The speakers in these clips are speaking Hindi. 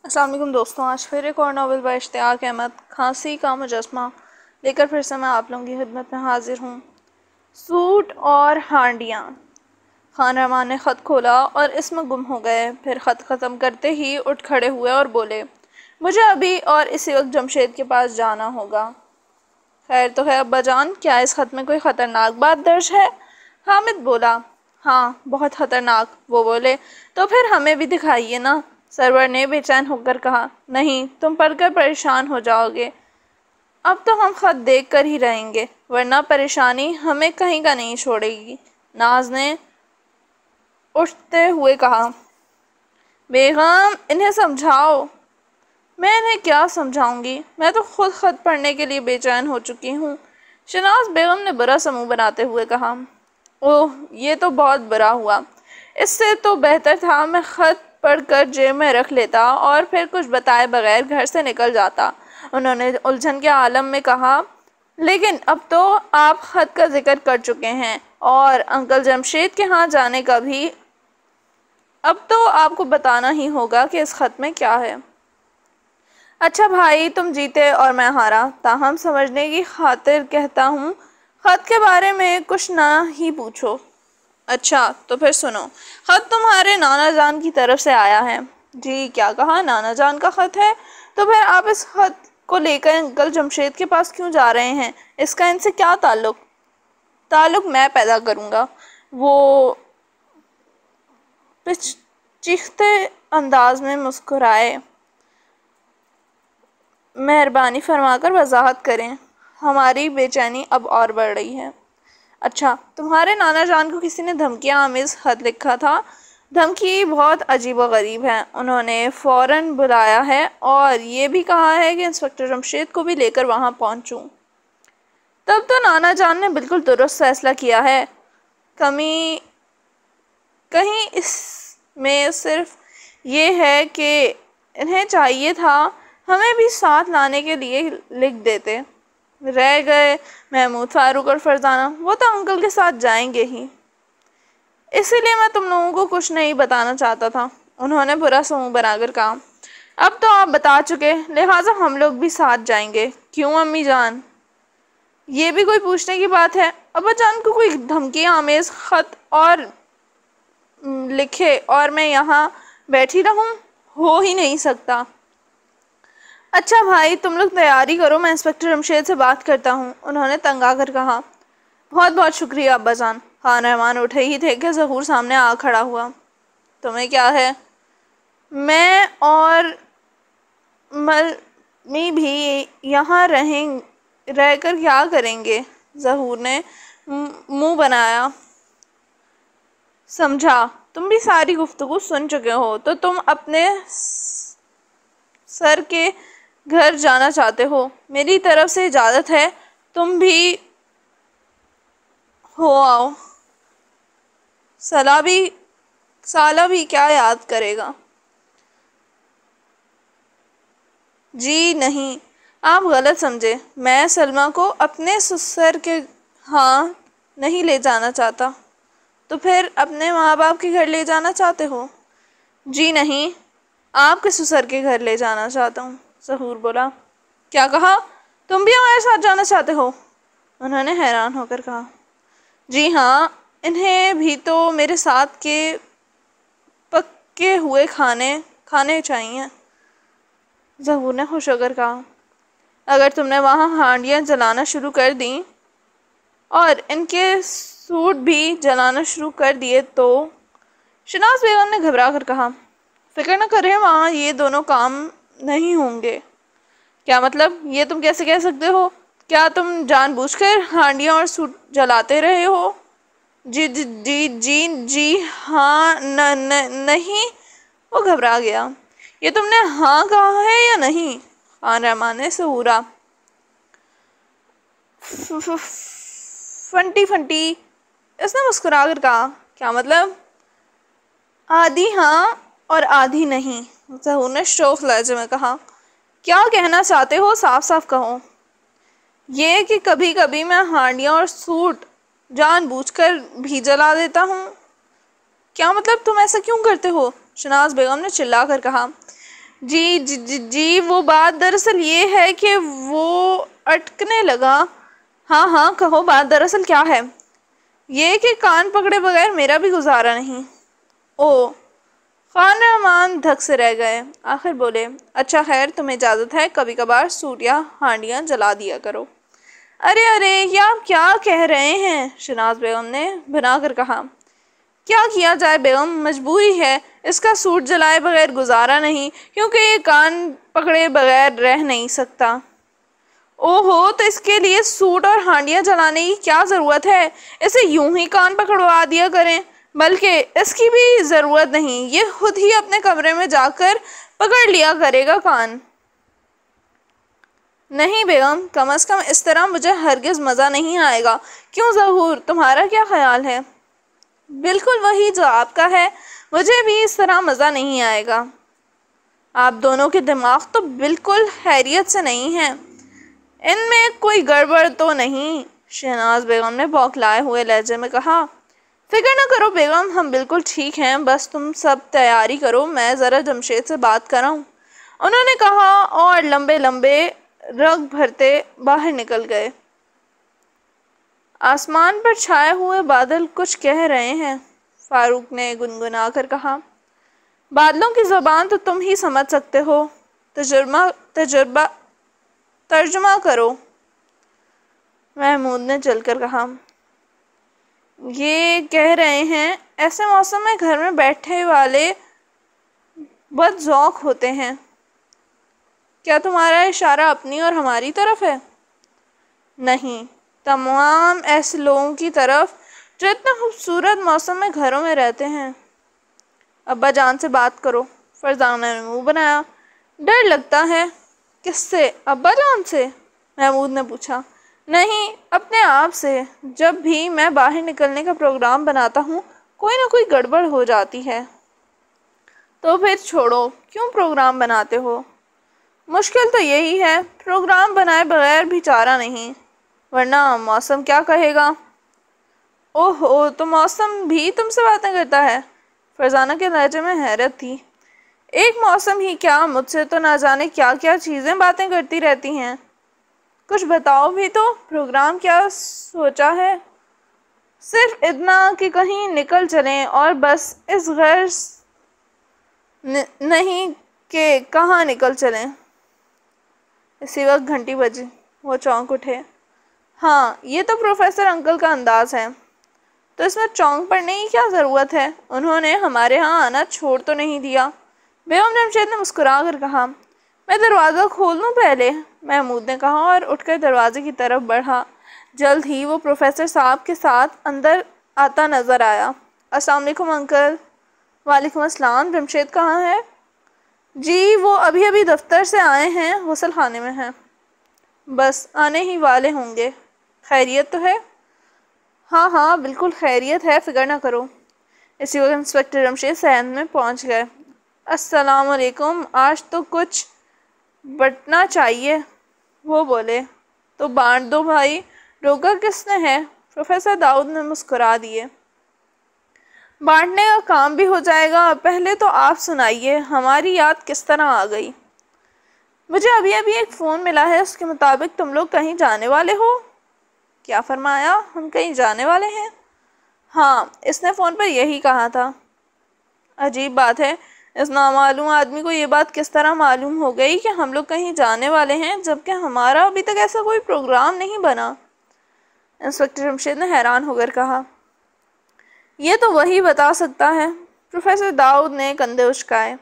अस्सलाम वालेकुम दोस्तों, आज फिर एक और नावल बाय इश्तियाक अहमद खांसी का मुजस्मा लेकर फिर से मैं आप लोगों की खिदमत में हाजिर हूँ। सूट और हांडियाँ। खान रहमान ने ख़त खोला और इसमें गुम हो गए। फिर ख़त ख़त्म करते ही उठ खड़े हुए और बोले, मुझे अभी और इसी वक्त जमशेद के पास जाना होगा। खैर तो है अब्बा जान, क्या इस ख़त में कोई ख़तरनाक बात दर्ज है? हामिद बोला, हाँ बहुत ख़तरनाक। वो बोले, तो फिर हमें भी दिखाइए ना। सरवर ने बेचैन होकर कहा, नहीं, तुम पढ़कर परेशान हो जाओगे। अब तो हम ख़त देख कर ही रहेंगे, वरना परेशानी हमें कहीं का नहीं छोड़ेगी। नाज ने उठते हुए कहा, बेगम इन्हें समझाओ। मैं इन्हें क्या समझाऊंगी, मैं तो खुद ख़त पढ़ने के लिए बेचैन हो चुकी हूँ। शनाज बेगम ने बुरा सा मुँह बनाते हुए कहा, ओह ये तो बहुत बुरा हुआ। इससे तो बेहतर था मैं ख़त पढ़कर जेब में रख लेता और फिर कुछ बताए बगैर घर से निकल जाता। उन्होंने उलझन के आलम में कहा, लेकिन अब तो आप ख़त का जिक्र कर चुके हैं और अंकल जमशेद के यहाँ जाने का भी। अब तो आपको बताना ही होगा कि इस ख़त में क्या है। अच्छा भाई, तुम जीते और मैं हारा, ताहम समझने की खातिर कहता हूँ, ख़त के बारे में कुछ ना ही पूछो। अच्छा तो फिर सुनो, ख़त तुम्हारे नाना जान की तरफ से आया है। जी क्या कहा, नाना जान का ख़त है? तो फिर आप इस ख़त को लेकर अंकल जमशेद के पास क्यों जा रहे हैं? इसका इनसे क्या ताल्लुक़? ताल्लुक़ मैं पैदा करूँगा। वो चीखते अंदाज में मुस्कुराए। मेहरबानी फरमाकर वजाहत करें, हमारी बेचैनी अब और बढ़ रही है। अच्छा, तुम्हारे नाना जान को किसी ने धमकियाँ आमेज़ ख़त लिखा था। धमकी बहुत अजीब व गरीब है। उन्होंने फ़ौरन बुलाया है और ये भी कहा है कि इंस्पेक्टर जमशेद को भी लेकर वहाँ पहुँचूँ। तब तो नाना जान ने बिल्कुल दुरुस्त फैसला किया है। कमी कहीं इसमें सिर्फ ये है कि इन्हें चाहिए था हमें भी साथ लाने के लिए लिख देते। रह गए महमूद, फारूक और फरजाना, वो तो अंकल के साथ जाएंगे ही, इसीलिए मैं तुम लोगों को कुछ नहीं बताना चाहता था। उन्होंने बुरा सा मुँह बनाकर कहा, अब तो आप बता चुके, लिहाजा हम लोग भी साथ जाएंगे। क्यों अम्मी जान? ये भी कोई पूछने की बात है? अब्बा जान को कोई धमकी आमेज़ ख़त और लिखे और मैं यहाँ बैठी रहूँ? हो ही नहीं सकता। अच्छा भाई, तुम लोग तैयारी करो, मैं इंस्पेक्टर जमशेद से बात करता हूँ। उन्होंने तंग आकर कहा, बहुत बहुत शुक्रिया अब्बा जान। खान रहमान उठे ही थे कि ज़हूर सामने आ खड़ा हुआ। तुम्हें क्या है? मैं और मम्मी भी यहाँ रहकर क्या करेंगे? ज़हूर ने मुंह बनाया। समझा, तुम भी सारी गुफ्तगू सुन चुके हो, तो तुम अपने सर के घर जाना चाहते हो। मेरी तरफ से इजाज़त है, तुम भी हो आओ। साला भी क्या याद करेगा? जी नहीं, आप गलत समझे। मैं सलमा को अपने ससुर के यहाँ नहीं ले जाना चाहता। तो फिर अपने माँ बाप के घर ले जाना चाहते हो? जी नहीं, आपके ससुर के घर ले जाना चाहता हूँ। ज़हूर बोला, क्या कहा? तुम भी हमारे साथ जाना चाहते हो? उन्होंने हैरान होकर कहा, जी हाँ, इन्हें भी तो मेरे साथ के पके हुए खाने चाहिए। ज़हूर ने खुश होकर कहा, अगर तुमने वहाँ हांडियाँ जलाना शुरू कर दी और इनके सूट भी जलाना शुरू कर दिए तो। शनाज बेगम ने घबरा कर कहा, फिक्र न करें, वहाँ ये दोनों काम नहीं होंगे। क्या मतलब? ये तुम कैसे कह सकते हो? क्या तुम जानबूझकर हांडियाँ और सूट जलाते रहे हो? जी जी जी जी जी हाँ, नहीं। वो घबरा गया। ये तुमने हाँ कहा है या नहीं? खान रहमान ने सहूरा। फंटी फंटी, इसने मुस्कुरा कर कहा, क्या मतलब? आधी हाँ और आधी नहीं। ज़हूर ने शोख लहजे में कहा, क्या कहना चाहते हो? साफ साफ कहो। ये कि कभी कभी मैं हांडियाँ और सूट जानबूझकर भी जला देता हूँ। क्या मतलब? तुम ऐसा क्यों करते हो? शनाज बेगम ने चिल्ला कर कहा, जी वो बात दरअसल ये है कि वो अटकने लगा। हाँ हाँ कहो, बात दरअसल क्या है? ये कि कान पकड़े बगैर मेरा भी गुजारा नहीं। ओ, खान रहमान धक से रह गए। आखिर बोले, अच्छा खैर, तुम्हें इजाज़त है, कभी कभार सूट या हांडियाँ जला दिया करो। अरे अरे, ये आप क्या कह रहे हैं? शहनाज बेगम ने बनाकर कहा। क्या किया जाए बेगम, मजबूरी है, इसका सूट जलाए बगैर गुजारा नहीं, क्योंकि ये कान पकड़े बगैर रह नहीं सकता। ओहो, तो इसके लिए सूट और हांडियाँ जलाने की क्या ज़रूरत है? इसे यूं ही कान पकड़वा दिया करें। बल्कि इसकी भी ज़रूरत नहीं, ये खुद ही अपने कमरे में जाकर पकड़ लिया करेगा कान। नहीं बेगम, कम से कम इस तरह मुझे हरगिज़ मज़ा नहीं आएगा। क्यों ज़हूर, तुम्हारा क्या ख्याल है? बिल्कुल वही जो आपका है, मुझे भी इस तरह मज़ा नहीं आएगा। आप दोनों के दिमाग तो बिल्कुल खैरियत से नहीं हैं, इनमें कोई गड़बड़ तो नहीं? शहनाज बेगम ने बौखलाए हुए लहजे में कहा। फिक्र न करो बेगम, हम बिल्कुल ठीक हैं, बस तुम सब तैयारी करो, मैं ज़रा जमशेद से बात कर रहा हूँ, उन्होंने कहा और लंबे लंबे रग भरते बाहर निकल गए। आसमान पर छाए हुए बादल कुछ कह रहे हैं, फारूक ने गुनगुना कर कहा। बादलों की ज़बान तो तुम ही समझ सकते हो, तर्जुमा करो, महमूद ने जलकर कहा। ये कह रहे हैं ऐसे मौसम में घर में बैठे वाले बदज़ौक़ होते हैं। क्या तुम्हारा इशारा अपनी और हमारी तरफ है? नहीं, तमाम ऐसे लोगों की तरफ जो इतना खूबसूरत मौसम में घरों में रहते हैं। अब्बा जान से बात करो, फरजाना ने मुंह बनाया। डर लगता है। किससे? अब्बा जान से? महमूद ने पूछा। नहीं, अपने आप से। जब भी मैं बाहर निकलने का प्रोग्राम बनाता हूँ, कोई ना कोई गड़बड़ हो जाती है। तो फिर छोड़ो, क्यों प्रोग्राम बनाते हो? मुश्किल तो यही है, प्रोग्राम बनाए बगैर भी चारा नहीं, वरना मौसम क्या कहेगा। ओहो, तो मौसम भी तुमसे बातें करता है? फरजाना के लहजे में हैरत थी। एक मौसम ही क्या, मुझसे तो ना जाने क्या क्या चीज़ें बातें करती रहती हैं। कुछ बताओ भी तो, प्रोग्राम क्या सोचा है? सिर्फ इतना कि कहीं निकल चलें और बस। इस गर्ज नहीं कि कहाँ निकल चलें। इसी वक्त घंटी बजी, वो चौंक उठे। हाँ, ये तो प्रोफेसर अंकल का अंदाज़ है, तो इसमें चौंक पड़ने की क्या ज़रूरत है? उन्होंने हमारे यहाँ आना छोड़ तो नहीं दिया। बेगम जमशेद ने मुस्कुरा कर कहा। मैं दरवाज़ा खोल दूँ पहले? महमूद ने कहा और उठकर दरवाजे की तरफ बढ़ा। जल्द ही वो प्रोफेसर साहब के साथ अंदर आता नज़र आया। अस्सलाम वालेकुम अंकल। वालेकुम अस्सलाम। जमशेद कहाँ है? जी, वो अभी अभी दफ्तर से आए हैं, गुस्ल खाने में हैं। बस आने ही वाले होंगे। खैरियत तो है? हाँ हाँ बिल्कुल खैरियत है, फिक्र ना करो। इसी वक्त इंस्पेक्टर जमशेद सहन में पहुंच गए। अस्सलाम वालेकुम, आज तो कुछ बटना चाहिए, वो बोले। तो बांट दो भाई, रोका किसने है? प्रोफेसर दाऊद ने मुस्कुरा दिए। बांटने का काम भी हो जाएगा, पहले तो आप सुनाइए, हमारी याद किस तरह आ गई? मुझे अभी अभी एक फ़ोन मिला है, उसके मुताबिक तुम लोग कहीं जाने वाले हो। क्या फरमाया? हम कहीं जाने वाले हैं? हाँ, इसने फ़ोन पर यही कहा था। अजीब बात है, इस नामालूम आदमी को ये बात किस तरह मालूम हो गई कि हम लोग कहीं जाने वाले हैं, जबकि हमारा अभी तक ऐसा कोई प्रोग्राम नहीं बना। इंस्पेक्टर जमशेद ने हैरान होकर कहा। ये तो वही बता सकता है। प्रोफेसर दाऊद ने कंधे उचकाए।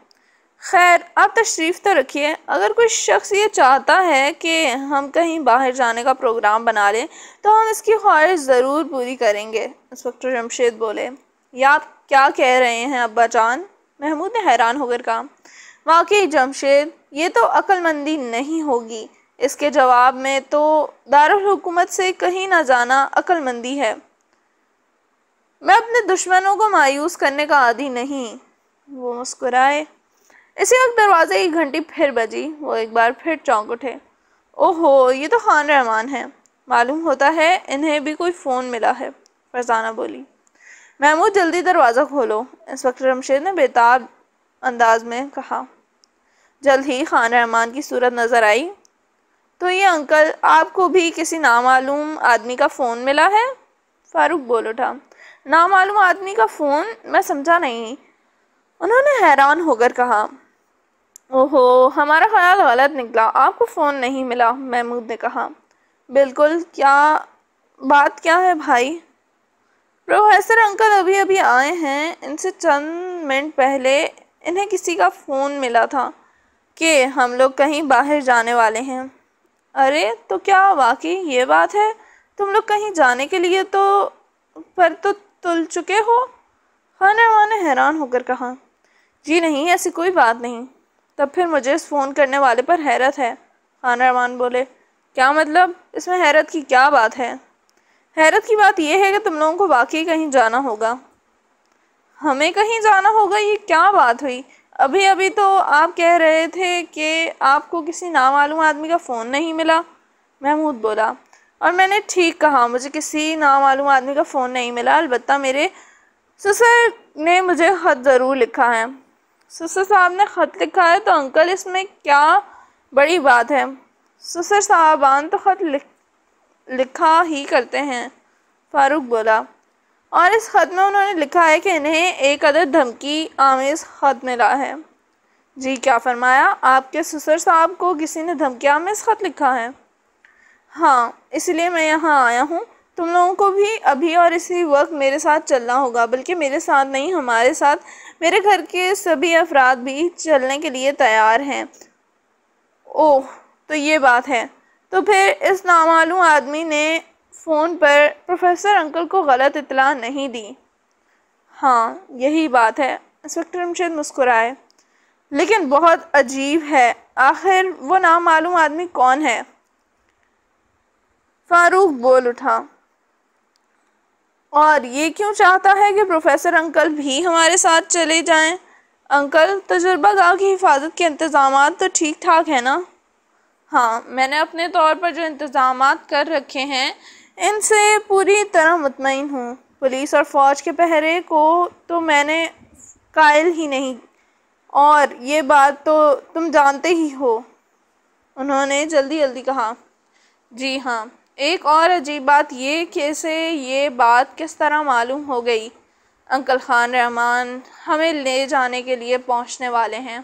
खैर, आप तशरीफ़ तो रखिए। अगर कोई शख्स ये चाहता है कि हम कहीं बाहर जाने का प्रोग्राम बना लें, तो हम इसकी ख्वाहिश ज़रूर पूरी करेंगे। इंस्पेक्टर जमशेद बोले। या आप क्या कह रहे हैं अब्बा जान? महमूद ने हैरान होकर कहा। वाकई जमशेद, ये तो अक्लमंदी नहीं होगी। इसके जवाब में तो दारुल हुकूमत से कहीं ना जाना अक्लमंदी है। मैं अपने दुश्मनों को मायूस करने का आदी नहीं। वो मुस्कुराए। इसी वक्त दरवाजे की घंटी फिर बजी। वो एक बार फिर चौंक उठे। ओहो, ये तो खान रहमान है। मालूम होता है इन्हें भी कोई फ़ोन मिला है, फरजाना बोली। महमूद, जल्दी दरवाज़ा खोलो, इंस्पेक्टर जमशेद ने बेताब अंदाज में कहा। जल्द ही खान रहमान की सूरत नज़र आई। तो ये अंकल, आपको भी किसी नामालूम आदमी का फ़ोन मिला है? फारूक बोल उठा। नामालूम आदमी का फ़ोन? मैं समझा नहीं। उन्होंने हैरान होकर कहा। ओहो, हमारा ख्याल गलत निकला, आपको फ़ोन नहीं मिला, महमूद ने कहा। बिल्कुल, बात क्या है भाई? प्रोफेसर अंकल अभी अभी आए हैं, इनसे चंद मिनट पहले इन्हें किसी का फ़ोन मिला था कि हम लोग कहीं बाहर जाने वाले हैं। अरे, तो क्या वाकई ये बात है? तुम लोग कहीं जाने के लिए तो तुल चुके हो? खान ने हैरान होकर कहा। जी नहीं, ऐसी कोई बात नहीं। तब फिर मुझे इस फ़ोन करने वाले पर हैरत है। खान बोले। क्या मतलब? इसमें हैरत की क्या बात है? हैरत की बात यह है कि तुम लोगों को वाकई कहीं जाना होगा। हमें कहीं जाना होगा? ये क्या बात हुई? अभी अभी तो आप कह रहे थे कि आपको किसी नामालूम आदमी का फ़ोन नहीं मिला, महमूद बोला। और मैंने ठीक कहा, मुझे किसी नामालूम आदमी का फ़ोन नहीं मिला। अलबत्ता मेरे ससुर ने मुझे ख़त ज़रूर लिखा है। ससुर साहब ने ख़त लिखा है? तो अंकल, इसमें क्या बड़ी बात है? ससुर साहबान तो ख़त लिखा ही करते हैं, फारूक बोला। और इस ख़त में उन्होंने लिखा है कि इन्हें एक अदद धमकी आमेज़ ख़त मिला है। जी, क्या फरमाया? आपके ससुर साहब को किसी ने धमकी आमेज़ ख़त लिखा है? हाँ, इसलिए मैं यहाँ आया हूँ। तुम लोगों को भी अभी और इसी वक्त मेरे साथ चलना होगा, बल्कि मेरे साथ नहीं, हमारे साथ। मेरे घर के सभी अफराद भी चलने के लिए तैयार हैं। ओह, तो ये बात है। तो फिर इस नामालूम आदमी ने फ़ोन पर प्रोफेसर अंकल को गलत इत्तला नहीं दी? हाँ, यही बात है। इंस्पेक्टर रमशेद मुस्कुराए। लेकिन बहुत अजीब है, आखिर वो नामालूम आदमी कौन है? फारूक बोल उठा। और ये क्यों चाहता है कि प्रोफेसर अंकल भी हमारे साथ चले जाएं? अंकल, तजुर्बागाह की हिफाजत के इंतज़ामात तो ठीक ठाक है ना? हाँ, मैंने अपने तौर पर जो इंतज़ामात कर रखे हैं इनसे पूरी तरह मुतमईन हूँ। पुलिस और फ़ौज के पहरे को तो मैंने कायल ही नहीं, और ये बात तो तुम जानते ही हो, उन्होंने जल्दी जल्दी कहा। जी हाँ, एक और अजीब बात ये कि इसे ये बात किस तरह मालूम हो गई? अंकल खान रहमान हमें ले जाने के लिए पहुंचने वाले हैं।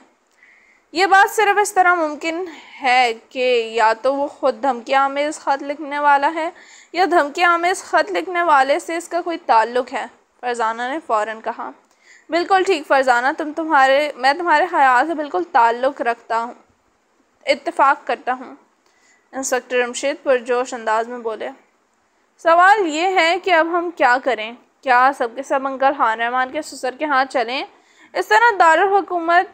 ये बात सिर्फ इस तरह मुमकिन है कि या तो वो ख़ुद धमकी आमेज़ ख़त लिखने वाला है या धमकी आमेज़ ख़त लिखने वाले से इसका कोई ताल्लुक़ है। फरजाना ने फ़ौरन कहा। बिल्कुल ठीक फरजाना, मैं तुम्हारे ख़याल से बिल्कुल ताल्लुक़ रखता हूँ, इत्तेफाक करता हूँ, इंस्पेक्टर रमशेद पुरजोश अंदाज में बोले। सवाल ये है कि अब हम क्या करें? क्या सबके सब अंकल खान रहमान के ससुर के हाथ चलें? इस तरह दारुल हुकूमत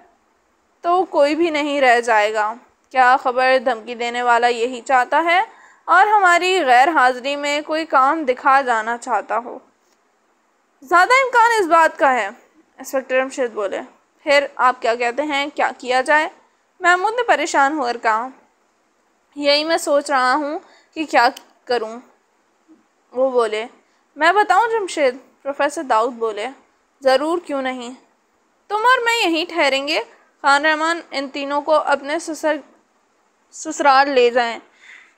तो कोई भी नहीं रह जाएगा। क्या खबर धमकी देने वाला यही चाहता है और हमारी गैर हाज़िरी में कोई काम दिखा जाना चाहता हो? ज़्यादा इम्कान इस बात का है, इंस्पेक्टर रमशेद बोले। फिर आप क्या कहते हैं, क्या किया जाए? महमूद ने परेशान होकर कहा। यही मैं सोच रहा हूँ कि क्या करूँ, वो बोले। मैं बताऊँ जमशेद? प्रोफेसर दाऊद बोले। ज़रूर, क्यों नहीं। तुम और मैं यहीं ठहरेंगे। खान रहमान इन तीनों को अपने ससुराल ले जाएं।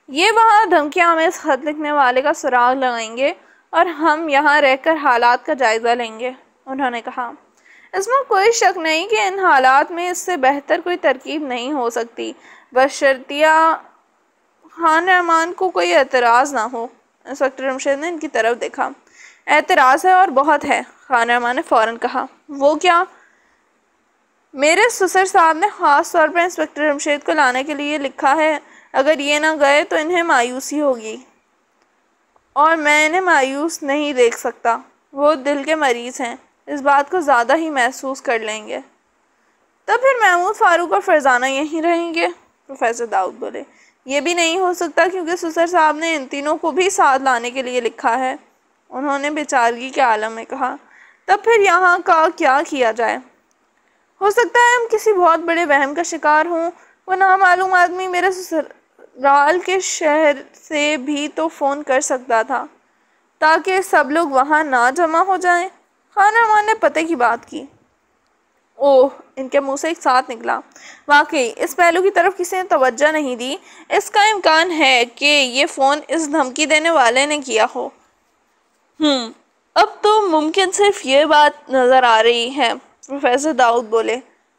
ये वहाँ धमकी आमेज़ ख़त लिखने वाले का सुराग लगाएंगे और हम यहाँ रहकर हालात का जायज़ा लेंगे, उन्होंने कहा। इसमें कोई शक नहीं कि इन हालात में इससे बेहतर कोई तरकीब नहीं हो सकती, बशर्तिया खान रहमान को कोई एतराज़ ना हो। इंस्पेक्टर रमशेद ने इनकी तरफ देखा। एतराज़ है और बहुत है, खान रहमान ने फ़ौरन कहा। वो क्या? मेरे ससुर साहब ने ख़ास तौर पर इंस्पेक्टर रमशेद को लाने के लिए लिखा है। अगर ये ना गए तो इन्हें मायूसी होगी और मैं इन्हें मायूस नहीं देख सकता। वो दिल के मरीज़ हैं, इस बात को ज़्यादा ही महसूस कर लेंगे। तब फिर महमूद, फारूक और फरजाना यहीं रहेंगे, प्रोफेसर दाऊद बोले। ये भी नहीं हो सकता क्योंकि ससुर साहब ने इन तीनों को भी साथ लाने के लिए लिखा है, उन्होंने बेचारगी के आलम में कहा। तब फिर यहाँ का क्या किया जाए? हो सकता है हम किसी बहुत बड़े वहम का शिकार हों। वो नामालूम आदमी मेरे ससुराल के शहर से भी तो फ़ोन कर सकता था ताकि सब लोग वहाँ ना जमा हो जाएं। खान रहमान ने पते की बात की। ओह, इनके मुंह से एक साथ निकला। वाकई इस पहलू की तरफ किसी ने तवज्जो नहीं दी। इसका इम्कान है कि ये फ़ोन इस धमकी देने वाले ने किया हो। अब तो मुमकिन सिर्फ ये बात नज़र आ रही है, प्रोफेसर दाऊद बोले।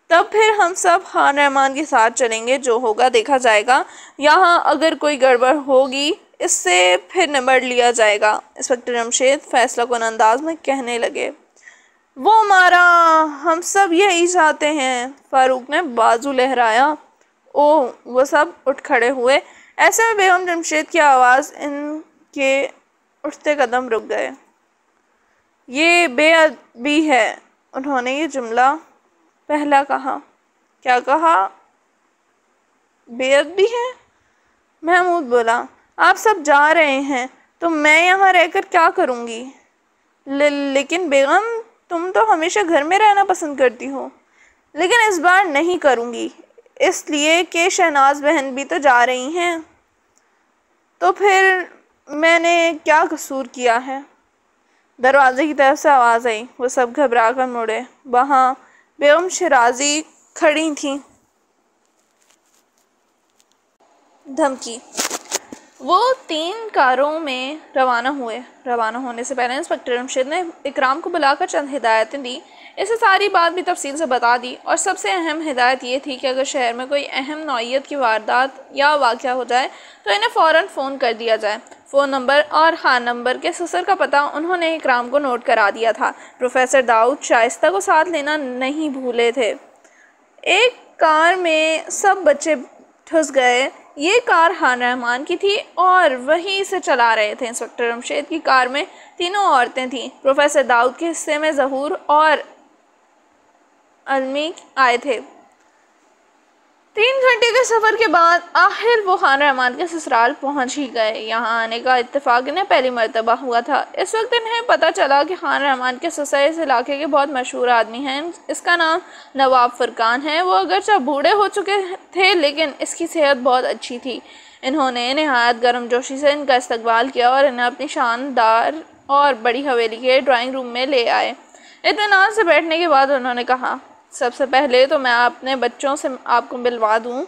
तब फिर हम सब खान रहमान के साथ चलेंगे, जो होगा देखा जाएगा। यहाँ अगर कोई गड़बड़ होगी इससे फिर निबट लिया जाएगा, इंस्पेक्टर जमशेद फैसला कुन अंदाज में कहने लगे। वो मारा, हम सब यही चाहते हैं, फारूक ने बाजू लहराया। ओह, वो सब उठ खड़े हुए। ऐसे में बेगम जमशेद की आवाज़ इनके उठते कदम रुक गए। ये बेअदबी है, उन्होंने ये जुमला पहला कहा। क्या कहा? बेअदबी है? महमूद बोला। आप सब जा रहे हैं तो मैं यहाँ रहकर क्या करूँगी? लेकिन बेगम, तुम तो हमेशा घर में रहना पसंद करती हो। लेकिन इस बार नहीं करूँगी, इसलिए कि शहनाज बहन भी तो जा रही हैं। तो फिर मैंने क्या कसूर किया है? दरवाजे की तरफ से आवाज़ आई। वो सब घबरा कर मुड़े। वहाँ बेगम शिराजी खड़ी थी। धमकी। वो 3 कारों में रवाना हुए। रवाना होने से पहले इंस्पेक्टर जमशेद ने इकराम को बुलाकर चंद हिदायतें दी। इसे सारी बात भी तफसील से बता दी, और सबसे अहम हिदायत ये थी कि अगर शहर में कोई अहम नौइयत की वारदात या वाक़या हो जाए तो इन्हें फ़ौरन फ़ोन कर दिया जाए। फ़ोन नंबर और हाँ नंबर के ससुर का पता उन्होंने इकराम को नोट करा दिया था। प्रोफेसर दाऊद शाइस्ता को साथ लेना नहीं भूले थे। एक कार में सब बच्चे ठुस गए। ये कार खान रहमान की थी और वहीं से चला रहे थे। इंस्पेक्टर जमशेद की कार में 3 औरतें थीं। प्रोफेसर दाऊद के हिस्से में ज़हूर और अलमी आए थे। 3 घंटे के सफ़र के बाद आखिर वो खान रहमान के ससुराल पहुंच ही गए। यहाँ आने का इत्तेफाक इन्हें पहली मरतबा हुआ था। इस वक्त इन्हें पता चला कि खान रहमान के ससुर इस इलाके के बहुत मशहूर आदमी हैं। इसका नाम नवाब फुरकान है। वो अगरचे बूढ़े हो चुके थे, लेकिन इसकी सेहत बहुत अच्छी थी। इन्होंने नहायत गर्मजोशी से इनका इस्तकबाल किया और इन्हें अपनी शानदार और बड़ी हवेली के ड्राइंग रूम में ले आए। इत्मीनान से बैठने के बाद उन्होंने कहा, सबसे पहले तो मैं अपने बच्चों से आपको मिलवा दूं।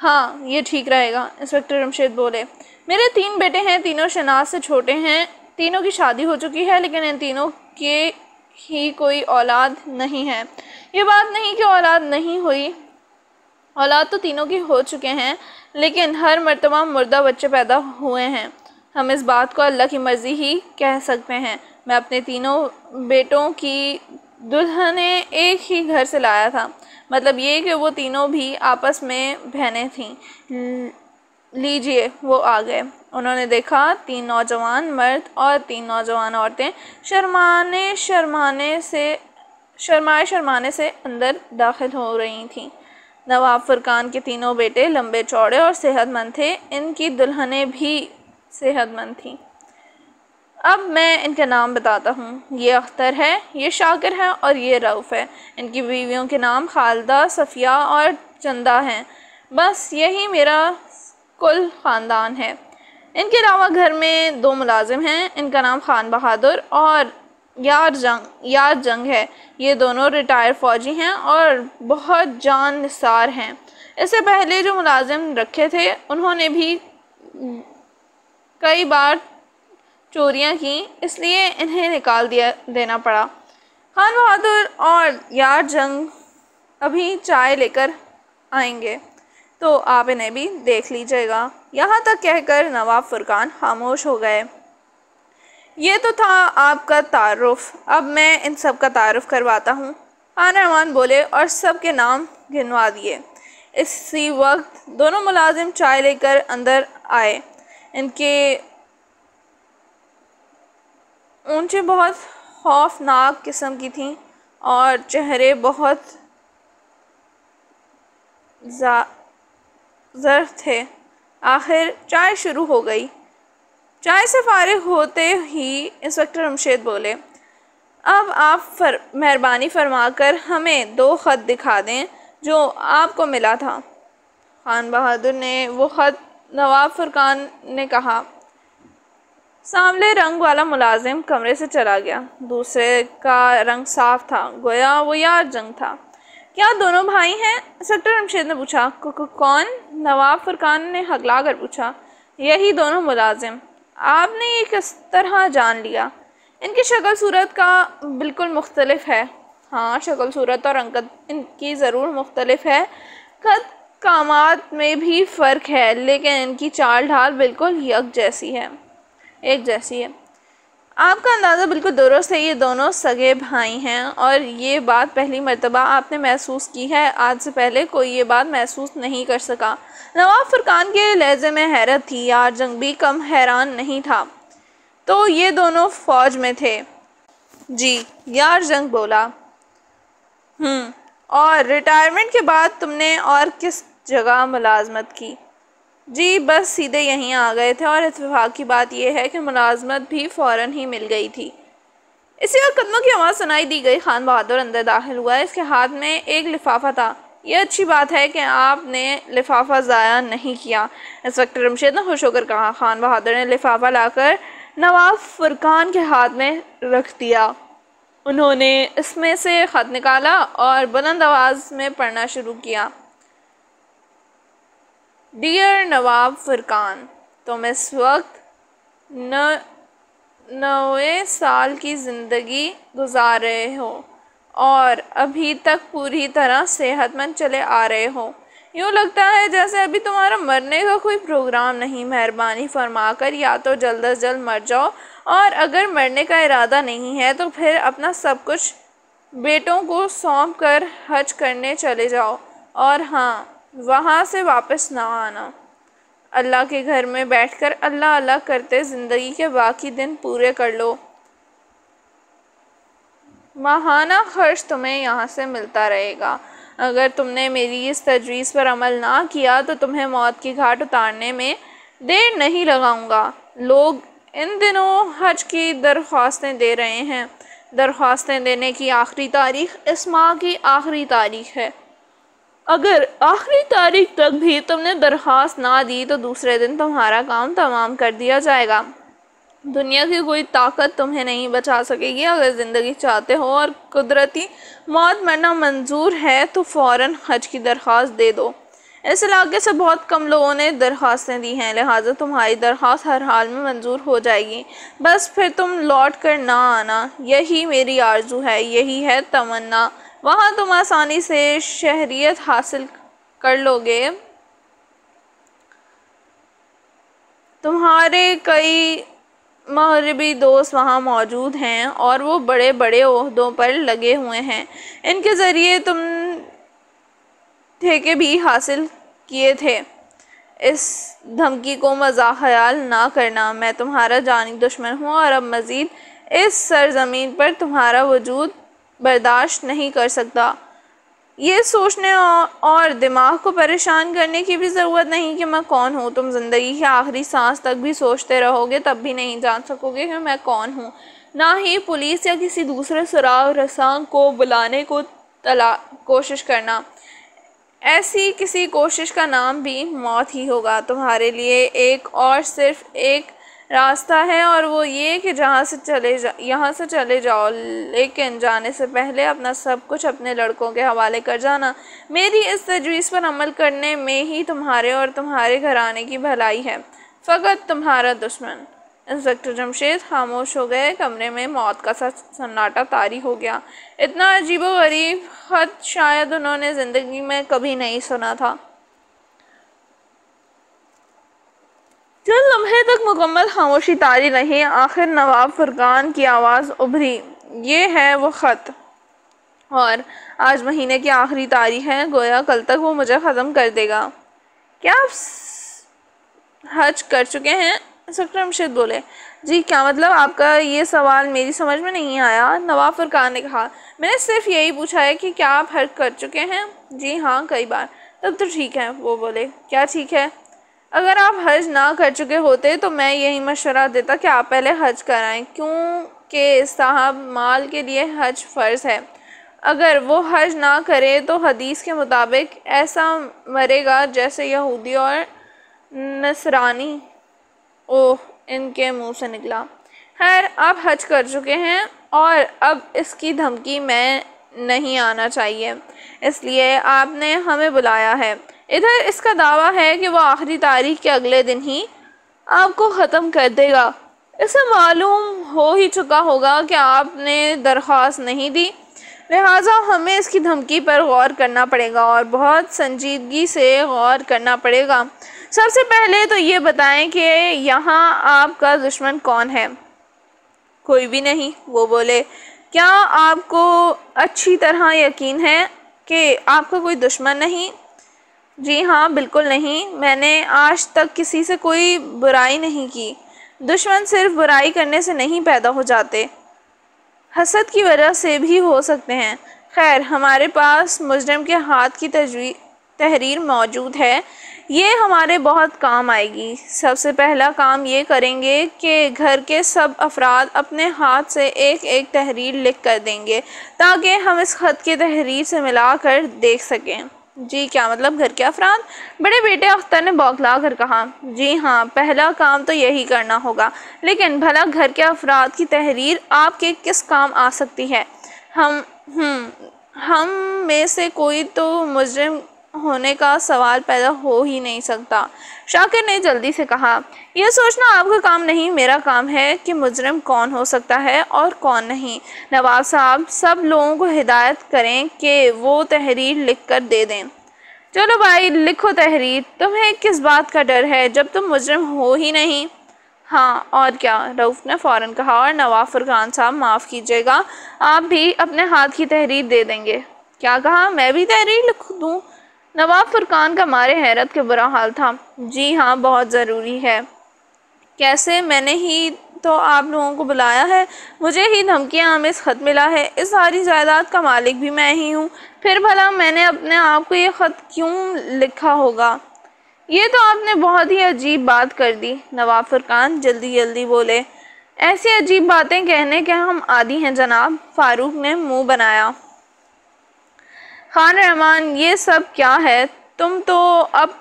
हाँ, ये ठीक रहेगा, इंस्पेक्टर जमशेद बोले। मेरे 3 बेटे हैं, तीनों शहनाज से छोटे हैं। तीनों की शादी हो चुकी है, लेकिन इन तीनों के ही कोई औलाद नहीं है। ये बात नहीं कि औलाद नहीं हुई, औलाद तो तीनों की हो चुके हैं, लेकिन हर मर्तबा मुर्दा बच्चे पैदा हुए हैं। हम इस बात को अल्लाह की मर्ज़ी ही कह सकते हैं। मैं अपने तीनों बेटों की दुल्हनें एक ही घर से लाया था। मतलब ये कि वो तीनों भी आपस में बहनें थीं। लीजिए, वो आ गए। उन्होंने देखा 3 नौजवान मर्द और 3 नौजवान औरतें शर्माए से अंदर दाखिल हो रही थीं। नवाब फुरकान के तीनों बेटे लंबे चौड़े और सेहतमंद थे। इनकी दुल्हनें भी सेहतमंद थीं। अब मैं इनके नाम बताता हूँ। ये अख्तर है, ये शाकिर है और ये रऊफ़ है। इनकी बीवियों के नाम खालदा, सफ़िया और चंदा हैं। बस यही मेरा कुल ख़ानदान है। इनके अलावा घर में 2 मुलाजिम हैं। इनका नाम खान बहादुर और यार जंग है। ये दोनों रिटायर फ़ौजी हैं और बहुत जान निसार हैं। इससे पहले जो मुलाजिम रखे थे उन्होंने भी कई बार चोरियां की, इसलिए इन्हें निकाल देना पड़ा। खान बहादुर और यार जंग अभी चाय लेकर आएंगे, तो आप इन्हें भी देख लीजिएगा। यहाँ तक कहकर नवाब फुरकान खामोश हो गए। ये तो था आपका तारुफ, अब मैं इन सब का तारुफ करवाता हूँ, खान रहमान बोले और सब के नाम गिनवा दिए। इसी वक्त दोनों मुलाजिम चाय लेकर अंदर आए। इनके ऊँचे बहुत खौफनाक किस्म की थीं और चेहरे बहुत ज़र्फ थे। आखिर चाय शुरू हो गई। चाय से फारिग होते ही इंस्पेक्टर जमशेद बोले, अब आप मेहरबानी फरमाकर हमें 2 ख़त दिखा दें जो आपको मिला था। खान बहादुर ने वो ख़त, नवाब फुरकान ने कहा, सांवले रंग वाला मुलाजिम कमरे से चला गया। दूसरे का रंग साफ था, गोया वो यार जंग था। क्या दोनों भाई हैं? इंस्पेक्टर जमशेद ने पूछा। कौन? नवाब फुरकान ने हकला कर पूछा। यही दोनों मुलाजिम। आपने ये किस तरह जान लिया? इनकी शक्ल सूरत का बिल्कुल मुख्तलिफ है। हाँ, शक्ल सूरत और रंगत इनकी ज़रूर मुख्तलिफ है, कद कामात में भी फ़र्क है, लेकिन इनकी चाल ढाल बिल्कुल एक जैसी है। आपका अंदाज़ा बिल्कुल दुरुस्त है, ये दोनों सगे भाई हैं और ये बात पहली मर्तबा आपने महसूस की है। आज से पहले कोई ये बात महसूस नहीं कर सका। नवाब फुरकान के लहजे में हैरत थी। यार जंग भी कम हैरान नहीं था। तो ये दोनों फ़ौज में थे? जी, यार जंग बोला। और रिटायरमेंट के बाद तुमने और किस जगह मुलाजमत की? जी, बस सीधे यहीं आ गए थे और इत्तेफाक की बात यह है कि मुलाजमत भी फ़ौरन ही मिल गई थी। इसी वक्त कदमों की आवाज़ सुनाई दी गई। खान बहादुर अंदर दाखिल हुआ। इसके हाथ में एक लिफाफा था। यह अच्छी बात है कि आपने लिफाफा ज़ाया नहीं किया, इंस्पेक्टर जमशेद ने खुश होकर कहा। खान बहादुर ने लिफाफा लाकर नवाब फुरकान के हाथ में रख दिया। उन्होंने इसमें से ख़त निकाला और बुलंद आवाज़ में पढ़ना शुरू किया। डियर नवाब फुरकान, तुम इस वक्त 90 साल की ज़िंदगी गुजार रहे हो और अभी तक पूरी तरह सेहतमंद चले आ रहे हो। यूँ लगता है जैसे अभी तुम्हारा मरने का कोई प्रोग्राम नहीं। मेहरबानी फरमाकर या तो जल्द अज जल्द मर जाओ, और अगर मरने का इरादा नहीं है तो फिर अपना सब कुछ बेटों को सौंप कर हज करने चले जाओ, और हाँ, वहाँ से वापस ना आना। अल्लाह के घर में बैठकर अल्लाह अल्लाह करते ज़िंदगी के बाकी दिन पूरे कर लो। माहाना खर्च तुम्हें यहाँ से मिलता रहेगा। अगर तुमने मेरी इस तजवीज़ पर अमल ना किया तो तुम्हें मौत की घाट उतारने में देर नहीं लगाऊंगा। लोग इन दिनों हज की दरख्वास्तें दे रहे हैं। दरख्वास्तें देने की आखिरी तारीख़ इस माह की आखिरी तारीख़ है। अगर आखिरी तारीख तक भी तुमने दरख्वास्त ना दी तो दूसरे दिन तुम्हारा काम तमाम कर दिया जाएगा। दुनिया की कोई ताकत तुम्हें नहीं बचा सकेगी। अगर ज़िंदगी चाहते हो और कुदरती मौत मरना मंजूर है तो फ़ौरन हज की दरख्वास्त दे दो। इस इलाके से बहुत कम लोगों ने दरख्वास्तें दी हैं, लिहाजा तुम्हारी दरख्वास्त हर हाल में मंजूर हो जाएगी। बस फिर तुम लौट कर ना आना, यही मेरी आरज़ू है, यही है तमन्ना। वहाँ तुम आसानी से शहरियत हासिल कर लोगे। तुम्हारे कई मगरबी दोस्त वहाँ मौजूद हैं और वो बड़े बड़े ओहदों पर लगे हुए हैं। इनके ज़रिए तुम ठेके भी हासिल किए थे। इस धमकी को मज़ाक ख्याल ना करना। मैं तुम्हारा जानी दुश्मन हूँ और अब मज़ीद इस सरज़मीन पर तुम्हारा वजूद बर्दाश्त नहीं कर सकता। ये सोचने और दिमाग को परेशान करने की भी ज़रूरत नहीं कि मैं कौन हूँ। तुम ज़िंदगी के आखिरी सांस तक भी सोचते रहोगे तब भी नहीं जान सकोगे कि मैं कौन हूँ। ना ही पुलिस या किसी दूसरे सुराग रसां को बुलाने को कोशिश करना। ऐसी किसी कोशिश का नाम भी मौत ही होगा। तुम्हारे लिए एक और सिर्फ एक रास्ता है और वो ये कि यहाँ से चले जाओ, लेकिन जाने से पहले अपना सब कुछ अपने लड़कों के हवाले कर जाना। मेरी इस तजवीज़ पर अमल करने में ही तुम्हारे और तुम्हारे घराने की भलाई है। फ़कत तुम्हारा दुश्मन। इंस्पेक्टर जमशेद खामोश हो गए। कमरे में मौत का सा सन्नाटा तारी हो गया। इतना अजीबोगरीब ख़त शायद उन्होंने ज़िंदगी में कभी नहीं सुना था। चंद लम्हे तक मुकम्मल खामोशी तारी रही। आखिर नवाब फुरकान की आवाज़ उभरी। ये है वो ख़त, और आज महीने की आखिरी तारीख है। गोया कल तक वो मुझे ख़त्म कर देगा। क्या आप हज कर चुके हैं? इंस्पेक्टर जमशेद बोले। जी, क्या मतलब आपका? ये सवाल मेरी समझ में नहीं आया। नवाब फुरकान ने कहा। मैंने सिर्फ यही पूछा है कि क्या आप हज कर चुके हैं? जी हाँ, कई बार। तब तो ठीक है, वो बोले। क्या ठीक है? अगर आप हज ना कर चुके होते तो मैं यही मशवरा देता कि आप पहले हज कराएं, क्योंकि साहब माल के लिए हज फ़र्ज़ है। अगर वो हज ना करे तो हदीस के मुताबिक ऐसा मरेगा जैसे यहूदी और नसरानी। ओह, इनके मुंह से निकला। खैर, आप हज कर चुके हैं और अब इसकी धमकी में नहीं आना चाहिए, इसलिए आपने हमें बुलाया है। इधर इसका दावा है कि वो आखिरी तारीख के अगले दिन ही आपको ख़त्म कर देगा। इसे मालूम हो ही चुका होगा कि आपने दरख्वास्त नहीं दी, लिहाजा हमें इसकी धमकी पर गौर करना पड़ेगा और बहुत संजीदगी से गौर करना पड़ेगा। सबसे पहले तो ये बताएं कि यहाँ आपका दुश्मन कौन है। कोई भी नहीं, वो बोले। क्या आपको अच्छी तरह यकीन है कि आपका कोई दुश्मन नहीं? जी हाँ, बिल्कुल नहीं। मैंने आज तक किसी से कोई बुराई नहीं की। दुश्मन सिर्फ बुराई करने से नहीं पैदा हो जाते, हसद की वजह से भी हो सकते हैं। खैर, हमारे पास मुजरिम के हाथ की तहरीर मौजूद है, ये हमारे बहुत काम आएगी। सबसे पहला काम ये करेंगे कि घर के सब अफराद अपने हाथ से एक एक तहरीर लिख कर देंगे ताकि हम इस ख़त की तहरीर से मिला कर देख सकें। जी, क्या मतलब घर के अफराद? बड़े बेटे अख्तर ने बौखला कर कहा। जी हाँ, पहला काम तो यही करना होगा, लेकिन भला घर के अफराद की तहरीर आपके किस काम आ सकती है? हम में से कोई तो मुजरिम होने का सवाल पैदा हो ही नहीं सकता। शाकिर ने जल्दी से कहा, यह सोचना आपका काम नहीं, मेरा काम है कि मुजरिम कौन हो सकता है और कौन नहीं। नवाब साहब, सब लोगों को हिदायत करें कि वो तहरीर लिख कर दे दें। चलो भाई, लिखो तहरीर। तुम्हें किस बात का डर है जब तुम मुजरिम हो ही नहीं? हाँ, और क्या, रऊफ़ ने फ़ौरन कहा। और नवाब फरमान साहब, माफ़ कीजिएगा, आप भी अपने हाथ की तहरीर दे देंगे? क्या कहा? मैं भी तहरीर लिख दूँ? नवाब फरमान का मारे हैरत के बुरा हाल था। जी हाँ, बहुत ज़रूरी है। कैसे? मैंने ही तो आप लोगों को बुलाया है, मुझे ही धमकियाँ हमें ख़त मिला है, इस सारी जायदाद का मालिक भी मैं ही हूँ, फिर भला मैंने अपने आप को ये ख़त क्यों लिखा होगा? ये तो आपने बहुत ही अजीब बात कर दी। नवाब फरमान जल्दी जल्दी बोले। ऐसी अजीब बातें कहने के हम आदी हैं जनाब। फारूक ने मुँह बनाया। खान रहमान, ये सब क्या है? तुम तो अब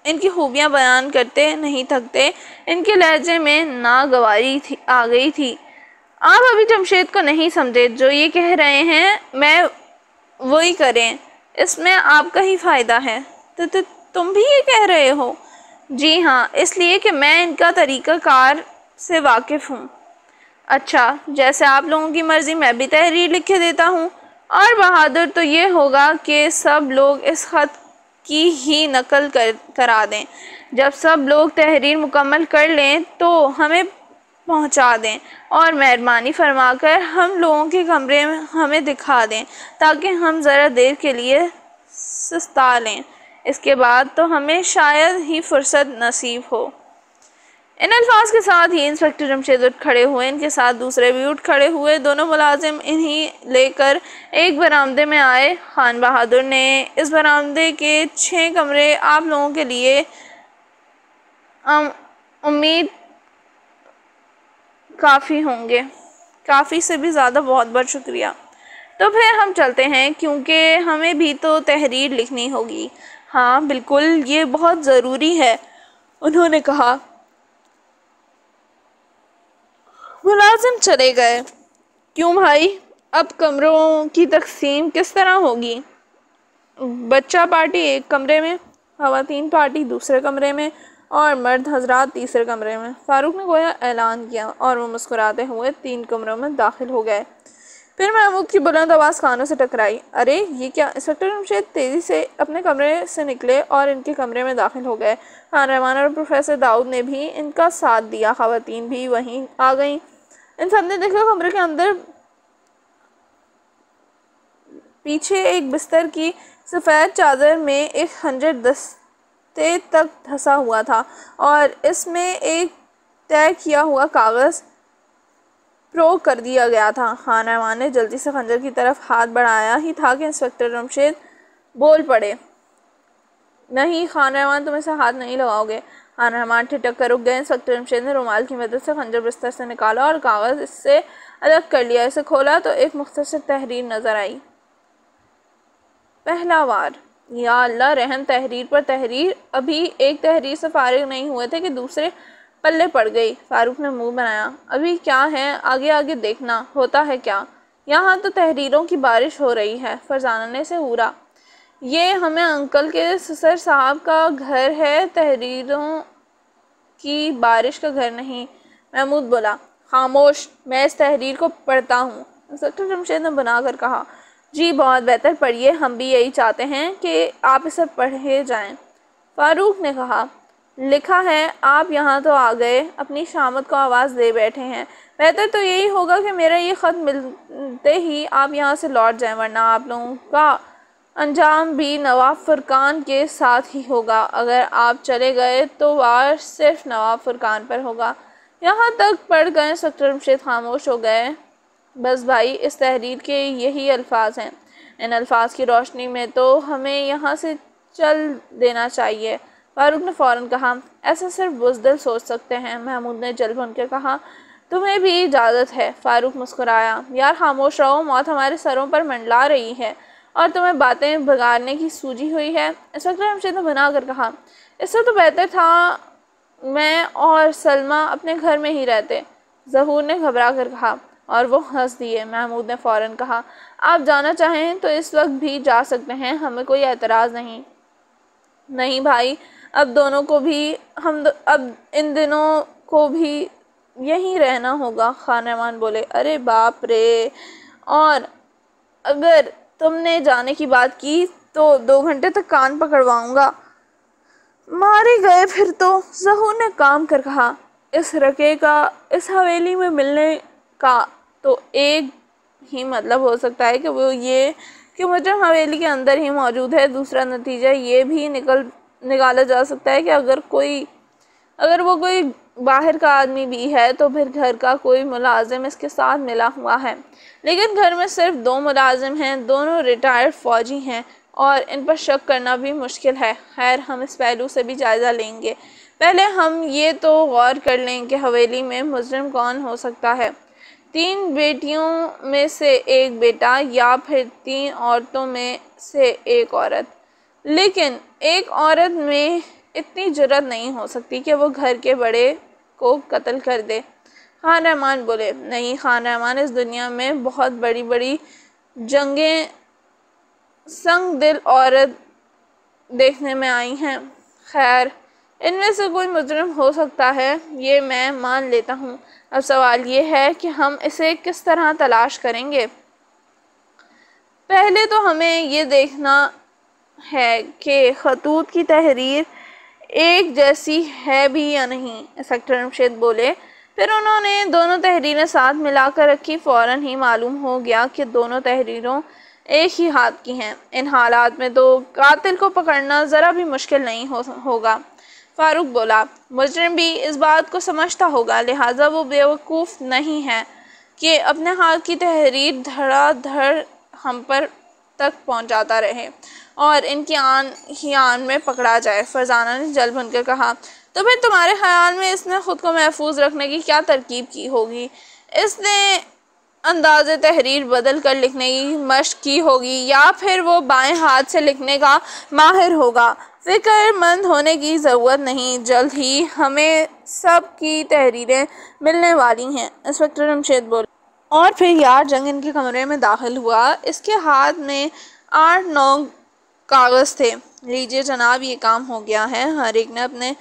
इनकी खूबियाँ बयान करते नहीं थकते। इनके लहजे में नागवारी आ गई थी। आप अभी जमशेद को नहीं समझे। जो ये कह रहे हैं मैं वही करें, इसमें आपका ही फ़ायदा है। तो तुम भी ये कह रहे हो? जी हाँ, इसलिए कि मैं इनका तरीक़ाकार से वाकिफ़ हूँ। अच्छा, जैसे आप लोगों की मर्ज़ी, मैं भी तहरीर लिख के देता हूँ। और बहादुर तो ये होगा कि सब लोग इस ख़त की ही नकल करा दें। जब सब लोग तहरीर मुकम्मल कर लें तो हमें पहुंचा दें और मेहरबानी फरमाकर हम लोगों के कमरे में हमें दिखा दें ताकि हम ज़रा देर के लिए सुस्ता लें। इसके बाद तो हमें शायद ही फुर्सत नसीब हो। इन अल्फाज के साथ ही इंस्पेक्टर जमशेद उठ खड़े हुए। इनके साथ दूसरे भी उठ खड़े हुए। दोनों मुलाजिम इन्हीं लेकर एक बरामदे में आए। खान बहादुर ने, इस बरामदे के 6 कमरे आप लोगों के लिए उम्मीद काफ़ी होंगे। काफ़ी से भी ज़्यादा, बहुत बहुत शुक्रिया। तो फिर हम चलते हैं, क्योंकि हमें भी तो तहरीर लिखनी होगी। हाँ बिल्कुल, ये बहुत ज़रूरी है, उन्होंने कहा। मुलाजिम चले गए। क्यों भाई, अब कमरों की तकसीम किस तरह होगी? बच्चा पार्टी एक कमरे में, ख़वातीन पार्टी दूसरे कमरे में और मर्द हजरात तीसरे कमरे में। फारूक ने गोया ऐलान किया और वो मुस्कुराते हुए 3 कमरों में दाखिल हो गए। फिर महमूद की बुलंद आवाज़ कानों से टकराई। अरे ये क्या? इंस्पेक्टर जमशेद तेज़ी से अपने कमरे से निकले और इनके कमरे में दाखिल हो गए। खान रहमान और प्रोफेसर दाऊद ने भी इनका साथ दिया। ख़वातीन भी वहीं आ गईं। इन सब ने देखा कमरे के अंदर पीछे एक बिस्तर की सफ़ेद चादर में एक खंजर दस्ते तक धंसा हुआ था और इसमें एक तय किया हुआ कागज़ प्रो कर दिया गया था। खान रहमान ने जल्दी से खंजर की तरफ हाथ बढ़ाया ही था कि इंस्पेक्टर जमशेद बोल पड़े। नहीं खान रहमान, तुम ऐसा हाथ नहीं लगाओगे। खान रहमान ठिठक कर रुक गए। इंस्पेक्टर जमशेद ने रुमाल की मदद से खंजर बिस्तर से निकाला और कागज़ इससे अलग कर लिया। इसे खोला तो एक मुख्तसर तहरीर नज़र आई। पहला वार। या अल्लाह रहम, तहरीर पर तहरीर। अभी एक तहरीर से फारिग नहीं हुए थे कि दूसरे पल्ले पड़ गई। फारूक ने मुंह बनाया, अभी क्या है, आगे आगे देखना, होता है क्या? यहाँ तो तहरीरों की बारिश हो रही है। फरजाना ने से उड़ा, ये हमें अंकल के ससर साहब का घर है, तहरीरों की बारिश का घर नहीं। महमूद बोला, खामोश, मैं इस तहरीर को पढ़ता हूँ। इंस्पेक्टर जमशेद ने बनाकर कहा, जी बहुत बेहतर, पढ़िए, हम भी यही चाहते हैं कि आप इसे पढ़े जाएं। फारूक ने कहा, लिखा है, आप यहाँ तो आ गए, अपनी शामत को आवाज़ दे बैठे हैं। बेहतर तो यही होगा कि मेरा ये ख़त मिलते ही आप यहाँ से लौट जाएं, वरना आप लोगों का अंजाम भी नवाब फुरकान के साथ ही होगा। अगर आप चले गए तो वार सिर्फ नवाब फुरकान पर होगा। यहाँ तक पढ़ गए इंस्पेक्टर जमशेद खामोश हो गए। बस भाई, इस तहरीर के यही अल्फाज हैं, इन अल्फाज की रोशनी में तो हमें यहाँ से चल देना चाहिए। फारूक ने फ़ौरन कहा, ऐसा सिर्फ बुज़दिल सोच सकते हैं। महमूद ने जल बनकर कहा, तुम्हें भी इजाज़त है। फारूक मुस्कुराया, यार खामोश रहो, मौत हमारे सरों पर मंडला रही है और तुम्हें बातें बिगाड़ने की सूझी हुई है। इंस्पेक्टर जमशेद ने बना कर कहा, इससे तो बेहतर था मैं और सलमा अपने घर में ही रहते। ज़हूर ने घबरा कर कहा और वो हंस दिए। महमूद ने फ़ौरन कहा, आप जाना चाहें तो इस वक्त भी जा सकते हैं, हमें कोई एतराज़ नहीं। नहीं भाई, अब दोनों को भी अब इन दिनों को भी यहीं रहना होगा। खान रहमान बोले, अरे बाप रे, और अगर तुमने जाने की बात की तो 2 घंटे तक कान पकड़वाऊंगा। मारे गए फिर तो। ज़हूर ने काम कर कहा, इस रके का इस हवेली में मिलने का तो एक ही मतलब हो सकता है कि वो ये कि मुजरिम हवेली के अंदर ही मौजूद है। दूसरा नतीजा ये भी निकाला जा सकता है कि अगर वो कोई बाहर का आदमी भी है तो फिर घर का कोई मुलाजिम इसके साथ मिला हुआ है। लेकिन घर में सिर्फ 2 मुलाजिम हैं, दोनों रिटायर्ड फ़ौजी हैं और इन पर शक करना भी मुश्किल है। खैर, हम इस पहलू से भी जायज़ा लेंगे। पहले हम ये तो गौर कर लें कि हवेली में मुजरिम कौन हो सकता है। 3 बेटियों में से एक बेटा या फिर 3 औरतों में से एक औरत। लेकिन एक औरत में इतनी जुर्रत नहीं हो सकती कि वो घर के बड़े को कत्ल कर दे। खान रहमान बोले, नहीं खान रहमान, इस दुनिया में बहुत बड़ी बड़ी जंगें संग दिल औरत देखने में आई हैं। खैर, इनमें से कोई मुजरिम हो सकता है, ये मैं मान लेता हूँ। अब सवाल ये है कि हम इसे किस तरह तलाश करेंगे। पहले तो हमें ये देखना है कि खतूत की तहरीर एक जैसी है भी या नहीं। इंस्पेक्टर जमशेद बोले, फिर उन्होंने दोनों तहरीरें साथ मिलाकर रखी। फ़ौरन ही मालूम हो गया कि दोनों तहरीरों एक ही हाथ की हैं। इन हालात में तो कातिल को पकड़ना ज़रा भी मुश्किल नहीं होगा। फारूक बोला, मुजरिम भी इस बात को समझता होगा, लिहाजा वो बेवकूफ़ नहीं है कि अपने हाथ की तहरीर धड़ाधड़ हम पर तक पहुंचाता रहे और इनकी आन ही आन में पकड़ा जाए। फरजाना ने जल बनकर कहा, तो फिर तुम्हारे ख्याल में इसने ख़ुद को महफूज रखने की क्या तरकीब की होगी? इसने अंदाज़े तहरीर बदल कर लिखने की मशक की होगी या फिर वो बाएं हाथ से लिखने का माहिर होगा। फ़िक्रमंद होने की ज़रूरत नहीं, जल्द ही हमें सब की तहरीरें मिलने वाली हैं। इंस्पेक्टर जमशेद बोले, और फिर यार जंग इनके कमरे में दाखिल हुआ। इसके हाथ में 8-9 कागज़ थे। लीजिए जनाब, ये काम हो गया है। हर एक ने अपने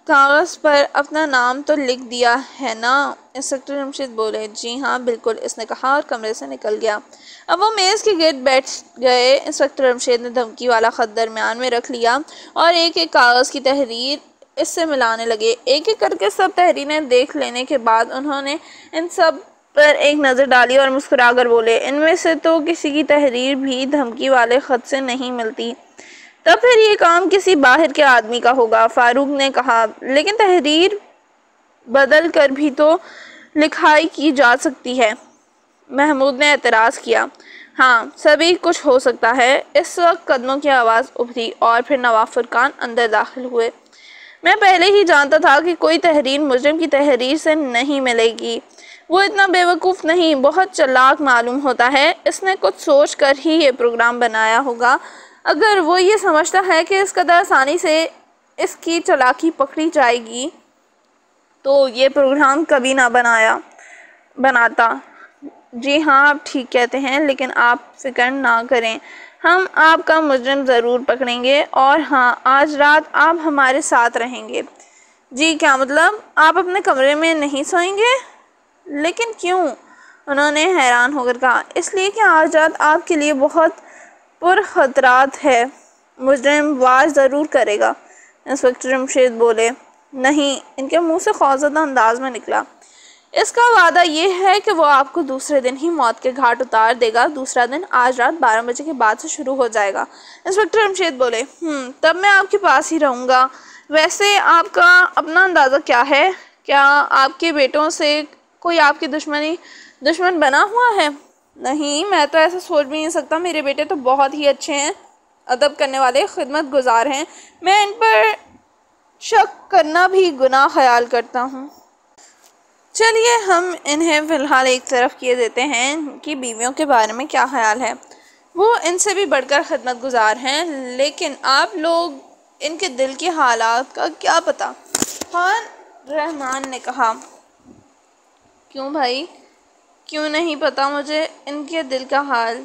कागज़ पर अपना नाम तो लिख दिया है ना? इंस्पेक्टर जमशेद बोले, जी हाँ बिल्कुल, इसने कहा और कमरे से निकल गया। अब वो मेज़ के गिर्द बैठ गए। इंस्पेक्टर जमशेद ने धमकी वाला ख़त दरमियान में रख लिया और एक एक कागज़ की तहरीर इससे मिलाने लगे। एक एक करके सब तहरीरें देख लेने के बाद उन्होंने इन सब पर एक नज़र डाली और मुस्कुराकर बोले, इनमें से तो किसी की तहरीर भी धमकी वाले ख़त से नहीं मिलती। तब फिर ये काम किसी बाहर के आदमी का होगा। फारूक ने कहा, लेकिन तहरीर बदल कर भी तो लिखाई की जा सकती है। महमूद ने एतराज़ किया, हाँ सभी कुछ हो सकता है। इस वक्त कदमों की आवाज़ उभरी और फिर नवाब फुरकान अंदर दाखिल हुए। मैं पहले ही जानता था कि कोई तहरीर मुजरिम की तहरीर से नहीं मिलेगी। वो इतना बेवकूफ़ नहीं, बहुत चालाक मालूम होता है। इसने कुछ सोच कर ही ये प्रोग्राम बनाया होगा। अगर वो ये समझता है कि इस कदर आसानी से इसकी चालाकी पकड़ी जाएगी तो ये प्रोग्राम कभी ना बनाता। जी हाँ, आप ठीक कहते हैं, लेकिन आप फिक्र ना करें, हम आपका मुजरिम ज़रूर पकड़ेंगे। और हाँ, आज रात आप हमारे साथ रहेंगे। जी क्या मतलब, आप अपने कमरे में नहीं सोएंगे? लेकिन क्यों? उन्होंने हैरान होकर कहा। इसलिए कि आज रात आपके लिए बहुत पुरखतरात है। मुजरिम वार ज़रूर करेगा। इंस्पेक्टर जमशेद बोले। नहीं, इनके मुंह से खौफजदा अंदाज में निकला। इसका वादा ये है कि वो आपको दूसरे दिन ही मौत के घाट उतार देगा। दूसरा दिन आज रात 12 बजे के बाद से शुरू हो जाएगा। इंस्पेक्टर जमशेद बोले। तब मैं आपके पास ही रहूँगा। वैसे आपका अपना अंदाज़ा क्या है? क्या आपके बेटों से कोई आपकी दुश्मन बना हुआ है? नहीं, मैं तो ऐसा सोच भी नहीं सकता। मेरे बेटे तो बहुत ही अच्छे हैं, अदब करने वाले, खिदमत गुजार हैं। मैं इन पर शक करना भी गुनाह ख्याल करता हूँ। चलिए हम इन्हें फ़िलहाल एक तरफ किए देते हैं कि बीवियों के बारे में क्या ख्याल है। वो इनसे भी बढ़कर खिदमत गुजार हैं, लेकिन आप लोग इनके दिल के हालात का क्या पता? खान रहमान ने कहा। क्यों भाई, क्यों नहीं पता मुझे इनके दिल का हाल?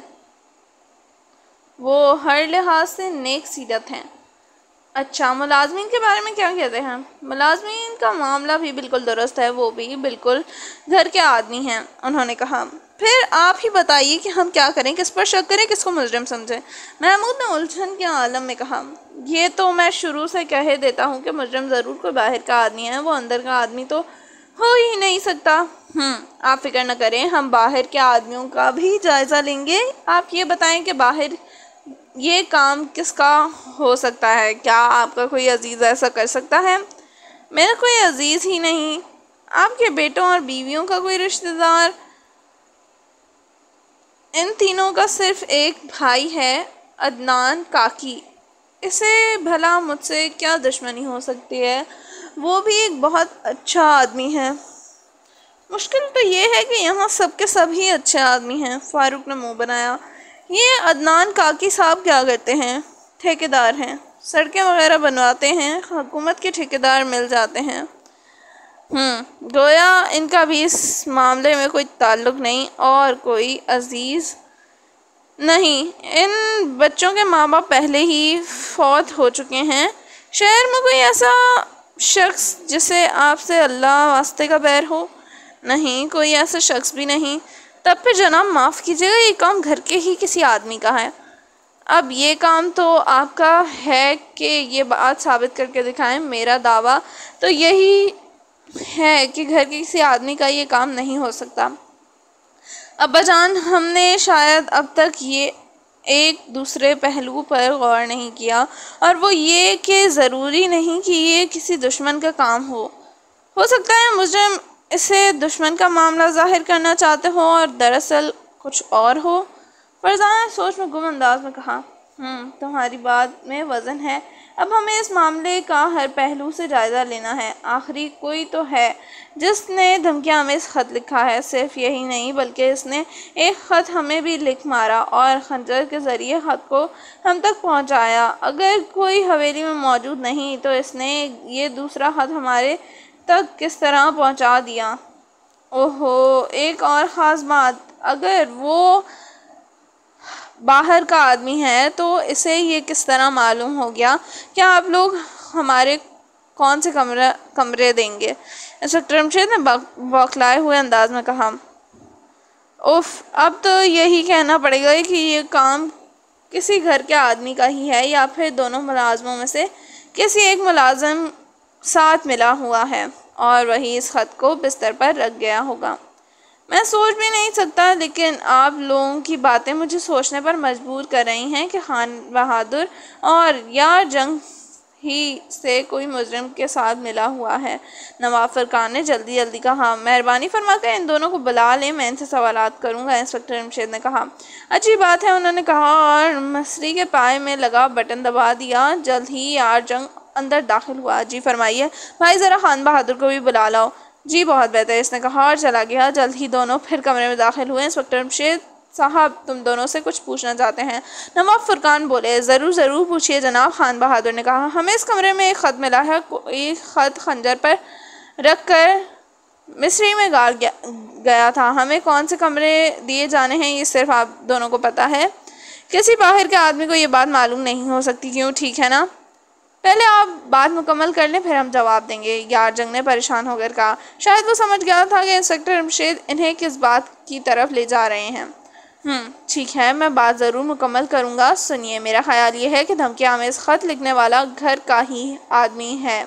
वो हर लिहाज से नेक सीरत हैं। अच्छा, मुलाजमीन के बारे में क्या कहते हैं? मुलाजमीन का मामला भी बिल्कुल दुरुस्त है, वो भी बिल्कुल घर के आदमी हैं। उन्होंने कहा। फिर आप ही बताइए कि हम क्या करें, किस पर शक करें, किसको मुजरिम समझें? महमूद ने उलझन के आलम में कहा। ये तो मैं शुरू से कह देता हूँ कि मुजरिम ज़रूर कोई बाहर का आदमी है, वो अंदर का आदमी तो हो ही नहीं सकता। आप फिक्र न करें, हम बाहर के आदमियों का भी जायज़ा लेंगे। आप ये बताएं कि बाहर ये काम किसका हो सकता है? क्या आपका कोई अजीज़ ऐसा कर सकता है? मेरा कोई अजीज़ ही नहीं। आपके बेटों और बीवियों का कोई रिश्तेदार? इन तीनों का सिर्फ एक भाई है, अदनान काकी। इसे भला मुझसे क्या दुश्मनी हो सकती है? वो भी एक बहुत अच्छा आदमी है। मुश्किल तो ये है कि यहाँ सबके सभी अच्छे आदमी हैं। फारूक ने मुंह बनाया। ये अदनान काकी साहब क्या करते हैं? ठेकेदार हैं, सड़कें वगैरह बनवाते हैं, हुकूमत के ठेकेदार मिल जाते हैं। गोया इनका भी इस मामले में कोई ताल्लुक़ नहीं और कोई अजीज़ नहीं। इन बच्चों के माँ बाप पहले ही फौत हो चुके हैं। शहर में कोई ऐसा शख्स जिसे आपसे अल्लाह वास्ते का बैर हो? नहीं, कोई ऐसा शख्स भी नहीं। तब फिर जनाब माफ़ कीजिएगा, ये काम घर के ही किसी आदमी का है। अब ये काम तो आपका है कि ये बात साबित करके दिखाएं। मेरा दावा तो यही है कि घर के किसी आदमी का ये काम नहीं हो सकता। अब्बाजान, हमने शायद अब तक ये एक दूसरे पहलू पर गौर नहीं किया, और वो ये कि ज़रूरी नहीं कि ये किसी दुश्मन का काम हो सकता है मुजरिम इसे दुश्मन का मामला ज़ाहिर करना चाहते हो और दरअसल कुछ और हो। फरजाना ने सोच में गुम अंदाज में कहा। तुम्हारी बात में वज़न है। अब हमें इस मामले का हर पहलू से जायज़ा लेना है। आखिरी कोई तो है जिसने धमकियां में इस ख़त लिखा है। सिर्फ यही नहीं, बल्कि इसने एक ख़त हमें भी लिख मारा और खंजर के ज़रिए ख़त को हम तक पहुंचाया। अगर कोई हवेली में मौजूद नहीं तो इसने ये दूसरा ख़त हमारे तक किस तरह पहुंचा दिया? ओहो, एक और ख़ास बात, अगर वो बाहर का आदमी है तो इसे ये किस तरह मालूम हो गया? क्या आप लोग हमारे कौन से कमरे देंगे? इंस्पेक्टर जमशेद ने बौखलाए हुए अंदाज में कहा। उफ, अब तो यही कहना पड़ेगा कि ये काम किसी घर के आदमी का ही है, या फिर दोनों मुलाजमों में से किसी एक मुलाजिम साथ मिला हुआ है और वही इस ख़त को बिस्तर पर रख गया होगा। मैं सोच भी नहीं सकता, लेकिन आप लोगों की बातें मुझे सोचने पर मजबूर कर रही हैं कि खान बहादुर और यार जंग ही से कोई मुजरिम के साथ मिला हुआ है। नवाब फरकान ने जल्दी कहा। मेहरबानी फरमाकर इन दोनों को बुला लें, मैं इनसे सवालात करूँगा। इंस्पेक्टर जमशेद ने कहा। अच्छी बात है, उन्होंने कहा और मसरी के पाए में लगा बटन दबा दिया। जल्द ही यार जंग अंदर दाखिल हुआ। जी फरमाइए भाई, ज़रा खान बहादुर को भी बुला लाओ। जी बहुत बेहतर, इसने कहा और चला गया। जल्द ही दोनों फिर कमरे में दाखिल हुए। इंस्पेक्टर जमशेद साहब, तुम दोनों से कुछ पूछना चाहते हैं। नवाब फरकान बोले। ज़रूर पूछिए जनाब। खान बहादुर ने कहा। हमें इस कमरे में एक ख़त मिला है। कोई ख़त खंजर पर रख कर मिस्री में गाड़ गया था। हमें कौन से कमरे दिए जाने हैं ये सिर्फ आप दोनों को पता है। किसी बाहर के आदमी को ये बात मालूम नहीं हो सकती, क्यों? ठीक है ना? पहले आप बात मुकम्मल कर लें, फिर हम जवाब देंगे। यार जंग ने परेशान होकर कहा। शायद वो समझ गया था कि इंस्पेक्टर जमशेद इन्हें किस बात की तरफ ले जा रहे हैं। ठीक है, मैं बात ज़रूर मुकम्मल करूँगा। सुनिए, मेरा ख्याल ये है कि धमकी आमेज़ ख़त लिखने वाला घर का ही आदमी है,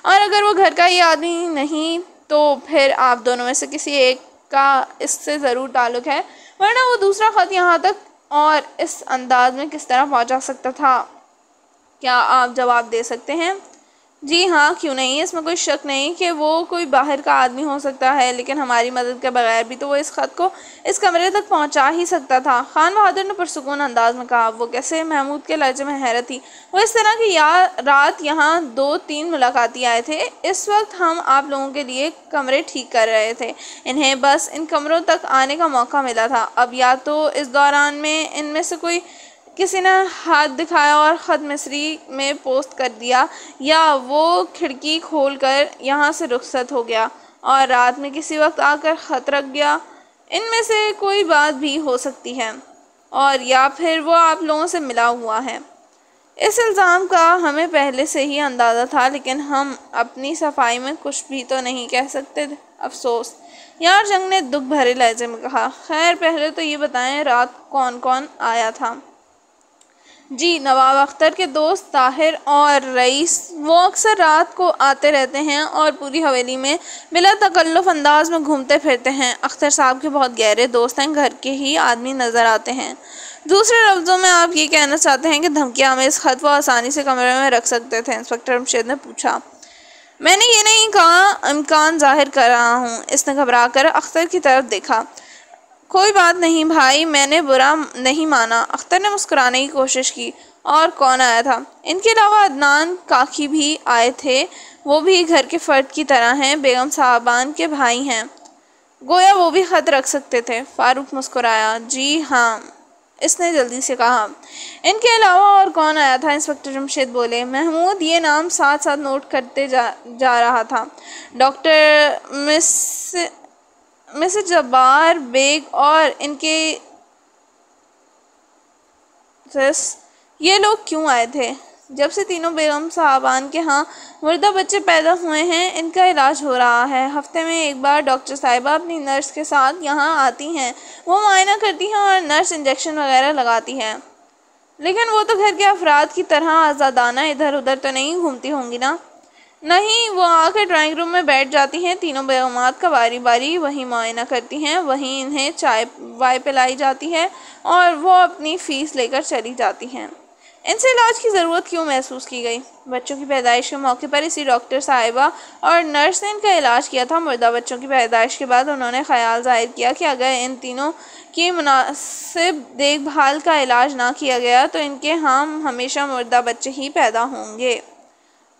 और अगर वो घर का ही आदमी नहीं तो फिर आप दोनों में से किसी एक का इससे ज़रूर ताल्लुक़ है, वरना वो दूसरा ख़त यहाँ तक और इस अंदाज में किस तरह पहुँचा सकता था? क्या आप जवाब दे सकते हैं? जी हाँ, क्यों नहीं, इसमें कोई शक नहीं कि वो कोई बाहर का आदमी हो सकता है, लेकिन हमारी मदद के बगैर भी तो वो इस ख़त को इस कमरे तक पहुंचा ही सकता था। खान बहादुर ने पुरसुकून अंदाज में कहा। वो कैसे? महमूद के लहजे में हैरत थी। वो इस तरह की रात यहाँ 2-3 मुलाकाती आए थे। इस वक्त हम आप लोगों के लिए कमरे ठीक कर रहे थे। इन्हें बस इन कमरों तक आने का मौका मिला था। अब या तो इस दौरान में इनमें से कोई किसी ने हाथ दिखाया और ख़त मिस्री में पोस्ट कर दिया, या वो खिड़की खोलकर यहाँ से रुखसत हो गया और रात में किसी वक्त आकर ख़त रख गया। इनमें से कोई बात भी हो सकती है, और या फिर वो आप लोगों से मिला हुआ है। इस इल्ज़ाम का हमें पहले से ही अंदाज़ा था, लेकिन हम अपनी सफाई में कुछ भी तो नहीं कह सकते थे। अफसोस। यार जंग ने दुख भरे लहजे में कहा। खैर, पहले तो ये बताएं, रात कौन कौन आया था? जी, नवाब अख्तर के दोस्त ताहिर और रईस। वो अक्सर रात को आते रहते हैं और पूरी हवेली में बिला तकल्लुफ़ अंदाज में घूमते फिरते हैं। अख्तर साहब के बहुत गहरे दोस्त हैं, घर के ही आदमी नज़र आते हैं। दूसरे लफ्ज़ों में आप ये कहना चाहते हैं कि धमकी आमेज़ ख़त वो आसानी से कमरे में रख सकते थे? इंस्पेक्टर जमशेद ने पूछा। मैंने ये नहीं कहा, इम्कान ज़ाहिर कर रहा हूँ। इसने घबरा कर अख्तर की तरफ देखा। कोई बात नहीं भाई, मैंने बुरा नहीं माना। अख्तर ने मुस्कुराने की कोशिश की। और कौन आया था? इनके अलावा अदनान काकी भी आए थे। वो भी घर के फ़र्द की तरह हैं, बेगम साहबान के भाई हैं। गोया वो भी ख़त रख सकते थे। फारूक मुस्कुराया। जी हाँ, इसने जल्दी से कहा। इनके अलावा और कौन आया था? इंस्पेक्टर जमशेद बोले। महमूद ये नाम साथ साथ नोट करते जा रहा था। डॉक्टर मिसेस जब्बार बेग और इनके ये लोग क्यों आए थे? जब से तीनों बेगम साहबान के यहाँ मुर्दा बच्चे पैदा हुए हैं, इनका इलाज हो रहा है। हफ्ते में एक बार डॉक्टर साहिबा अपनी नर्स के साथ यहाँ आती हैं। वो मुआयना करती हैं और नर्स इंजेक्शन वगैरह लगाती है। लेकिन वो तो घर के अफराद की तरह आज़ादाना इधर उधर तो नहीं घूमती होंगी ना? नहीं, वो आकर ड्राइंग रूम में बैठ जाती हैं। तीनों बेगमात का बारी बारी वहीं मुआयना करती हैं, वहीं इन्हें चाय वाय पिलाई जाती है और वो अपनी फ़ीस लेकर चली जाती हैं। इनसे इलाज की ज़रूरत क्यों महसूस की गई? बच्चों की पैदाइश के मौके पर इसी डॉक्टर साहिबा और नर्स ने इनका इलाज किया था। मुर्दा बच्चों की पैदाइश के बाद उन्होंने ख्याल ज़ाहिर किया कि अगर इन तीनों की मुनासिब देखभाल का इलाज ना किया गया तो इनके हम हमेशा मुर्दा बच्चे ही पैदा होंगे।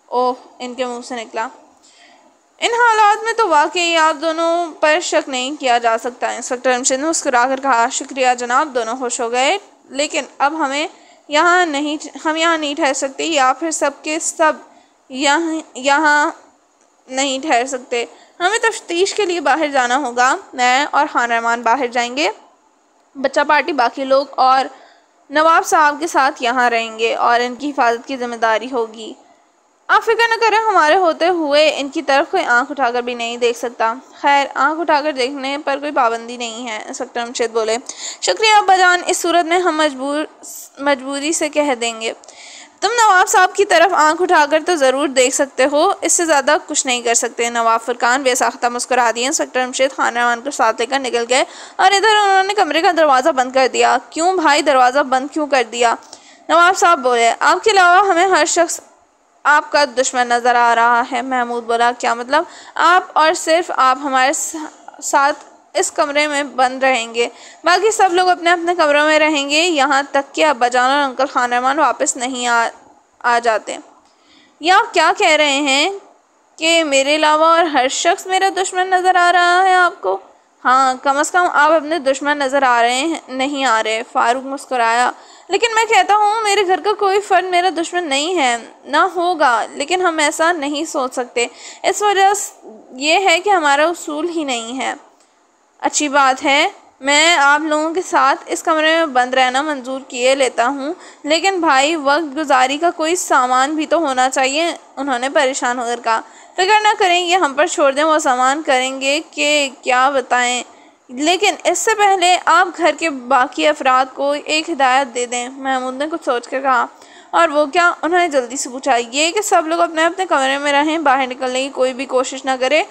ओह, इनके मुंह से निकला। इन हालात में तो वाकई आप दोनों पर शक नहीं किया जा सकता। इंस्पेक्टर जमशेद ने मुस्कुराकर कहा। शुक्रिया जनाब, दोनों खुश हो गए। लेकिन अब हम यहाँ नहीं ठहर सकते, या फिर सबके सब यहाँ नहीं ठहर सकते। हमें तफ्तीश के लिए बाहर जाना होगा। मैं और खान रहमान बाहर जाएंगे। बच्चा पार्टी बाकी लोग और नवाब साहब के साथ यहाँ रहेंगे और इनकी हिफाजत की जिम्मेदारी होगी। आप फिक्र न करें, हमारे होते हुए इनकी तरफ कोई आंख उठाकर भी नहीं देख सकता। खैर, आंख उठाकर देखने पर कोई पाबंदी नहीं है। इंस्पेक्टर जमशेद बोले। शुक्रिया अब्बाजान, इस सूरत में हम मजबूरी से कह देंगे। तुम नवाब साहब की तरफ आंख उठाकर तो ज़रूर देख सकते हो, इससे ज़्यादा कुछ नहीं कर सकते। नवाब फुरकान बेसाख्ता मुस्कुरा दिए। इंस्पेक्टर जमशेद खान रहमान को साथ लेकर निकल गए और इधर उन्होंने कमरे का दरवाज़ा बंद कर दिया। क्यों भाई, दरवाज़ा बंद क्यों कर दिया? नवाब साहब बोले। आपके अलावा हमें हर शख्स आपका दुश्मन नज़र आ रहा है। महमूद बोला। क्या मतलब? आप और सिर्फ आप हमारे साथ इस कमरे में बंद रहेंगे, बाकी सब लोग अपने अपने कमरों में रहेंगे, यहाँ तक कि अब्बाजान और अंकल खान रहमान वापस नहीं आ जाते। या आप क्या कह रहे हैं कि मेरे अलावा और हर शख्स मेरा दुश्मन नज़र आ रहा है आपको? हाँ, कम से कम आप अपने दुश्मन नज़र आ रहे हैं, नहीं आ रहे। फारूक मुस्कुराया। लेकिन मैं कहता हूँ मेरे घर का कोई फ़र्द मेरा दुश्मन नहीं है, ना होगा, लेकिन हम ऐसा नहीं सोच सकते। इस वजह ये है कि हमारा उसूल ही नहीं है। अच्छी बात है, मैं आप लोगों के साथ इस कमरे में बंद रहना मंजूर किए लेता हूँ, लेकिन भाई वक्त गुजारी का कोई सामान भी तो होना चाहिए। उन्होंने परेशान होकर कहा। फिक्र ना करें, ये हम पर छोड़ दें, वो सामान करेंगे कि क्या बताएं। लेकिन इससे पहले आप घर के बाकी अफराद को एक हिदायत दे दें। महमूद ने कुछ सोच कर कहा। और वो क्या? उन्होंने जल्दी से पूछा। ये कि सब लोग अपने अपने कमरे में रहें, बाहर निकलने की कोई भी कोशिश ना करे।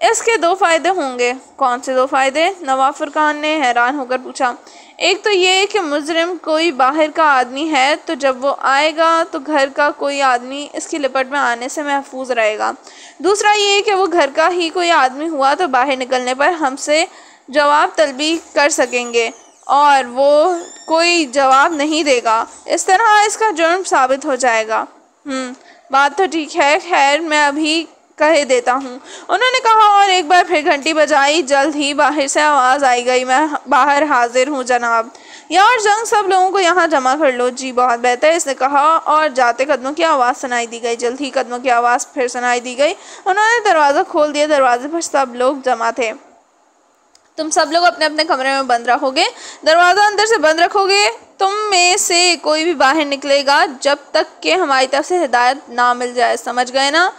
इसके 2 फ़ायदे होंगे। कौन से 2 फ़ायदे? नवाब फुरकान ने हैरान होकर पूछा। एक तो ये कि मुजरिम कोई बाहर का आदमी है, तो जब वो आएगा तो घर का कोई आदमी इसकी लिपट में आने से महफूज रहेगा। दूसरा ये कि वो घर का ही कोई आदमी हुआ तो बाहर निकलने पर हमसे जवाब तलबी कर सकेंगे और वो कोई जवाब नहीं देगा। इस तरह इसका जुर्म साबित हो जाएगा। बात तो ठीक है, खैर मैं अभी कह देता हूँ, उन्होंने कहा और एक बार फिर घंटी बजाई। जल्द ही बाहर से आवाज़ आई गई। मैं बाहर हाजिर हूँ जनाब। यार जंग, सब लोगों को यहाँ जमा कर लो। जी बहुत बेहतर, इसने कहा और जाते कदमों की आवाज़ सुनाई दी गई। जल्द ही कदमों की आवाज़ फिर सुनाई दी गई। उन्होंने दरवाज़ा खोल दिया। दरवाजे पर सब लोग जमा थे। तुम सब लोग अपने अपने कमरे में बंद रहोगे, दरवाज़ा अंदर से बंद रखोगे। तुम में से कोई भी बाहर निकलेगा जब तक कि हमारी तरफ से हिदायत ना मिल जाए। समझ गए ना?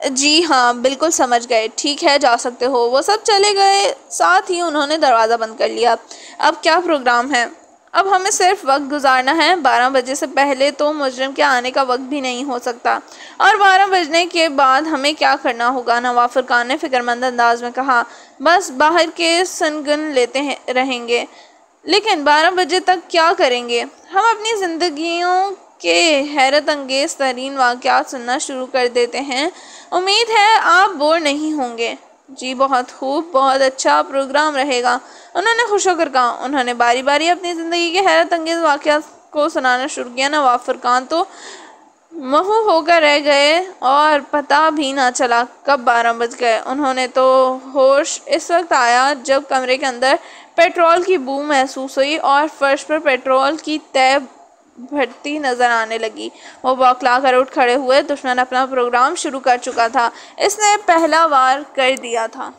जी हाँ, बिल्कुल समझ गए। ठीक है, जा सकते हो। वो सब चले गए। साथ ही उन्होंने दरवाज़ा बंद कर लिया। अब क्या प्रोग्राम है? अब हमें सिर्फ वक्त गुजारना है। 12 बजे से पहले तो मुजरिम के आने का वक्त भी नहीं हो सकता। और 12 बजने के बाद हमें क्या करना होगा? नवाब फुरकान ने फिक्रमंद अंदाज में कहा। बस बाहर के सनगन लेते रहेंगे। लेकिन 12 बजे तक क्या करेंगे? हम अपनी ज़िंदगियों के हैरत अंगेज़ तरीन वाक़यात सुनना शुरू कर देते हैं। उम्मीद है आप बोर नहीं होंगे। जी बहुत खूब, बहुत अच्छा प्रोग्राम रहेगा, उन्होंने खुश होकर कहा। उन्होंने बारी बारी अपनी ज़िंदगी के हैरत अंगेज़ वाक़यात को सुनाना शुरू किया। नवाब फुरकान तो महू होकर रह गए और पता भी ना चला कब 12 बज गए। उन्होंने तो होश इस वक्त आया जब कमरे के अंदर पेट्रोल की बू महसूस हुई और फर्श पर पेट्रोल की तय भरती नजर आने लगी। वो बौखला कर उठ खड़े हुए। दुश्मन अपना प्रोग्राम शुरू कर चुका था। इसने पहला वार कर दिया था।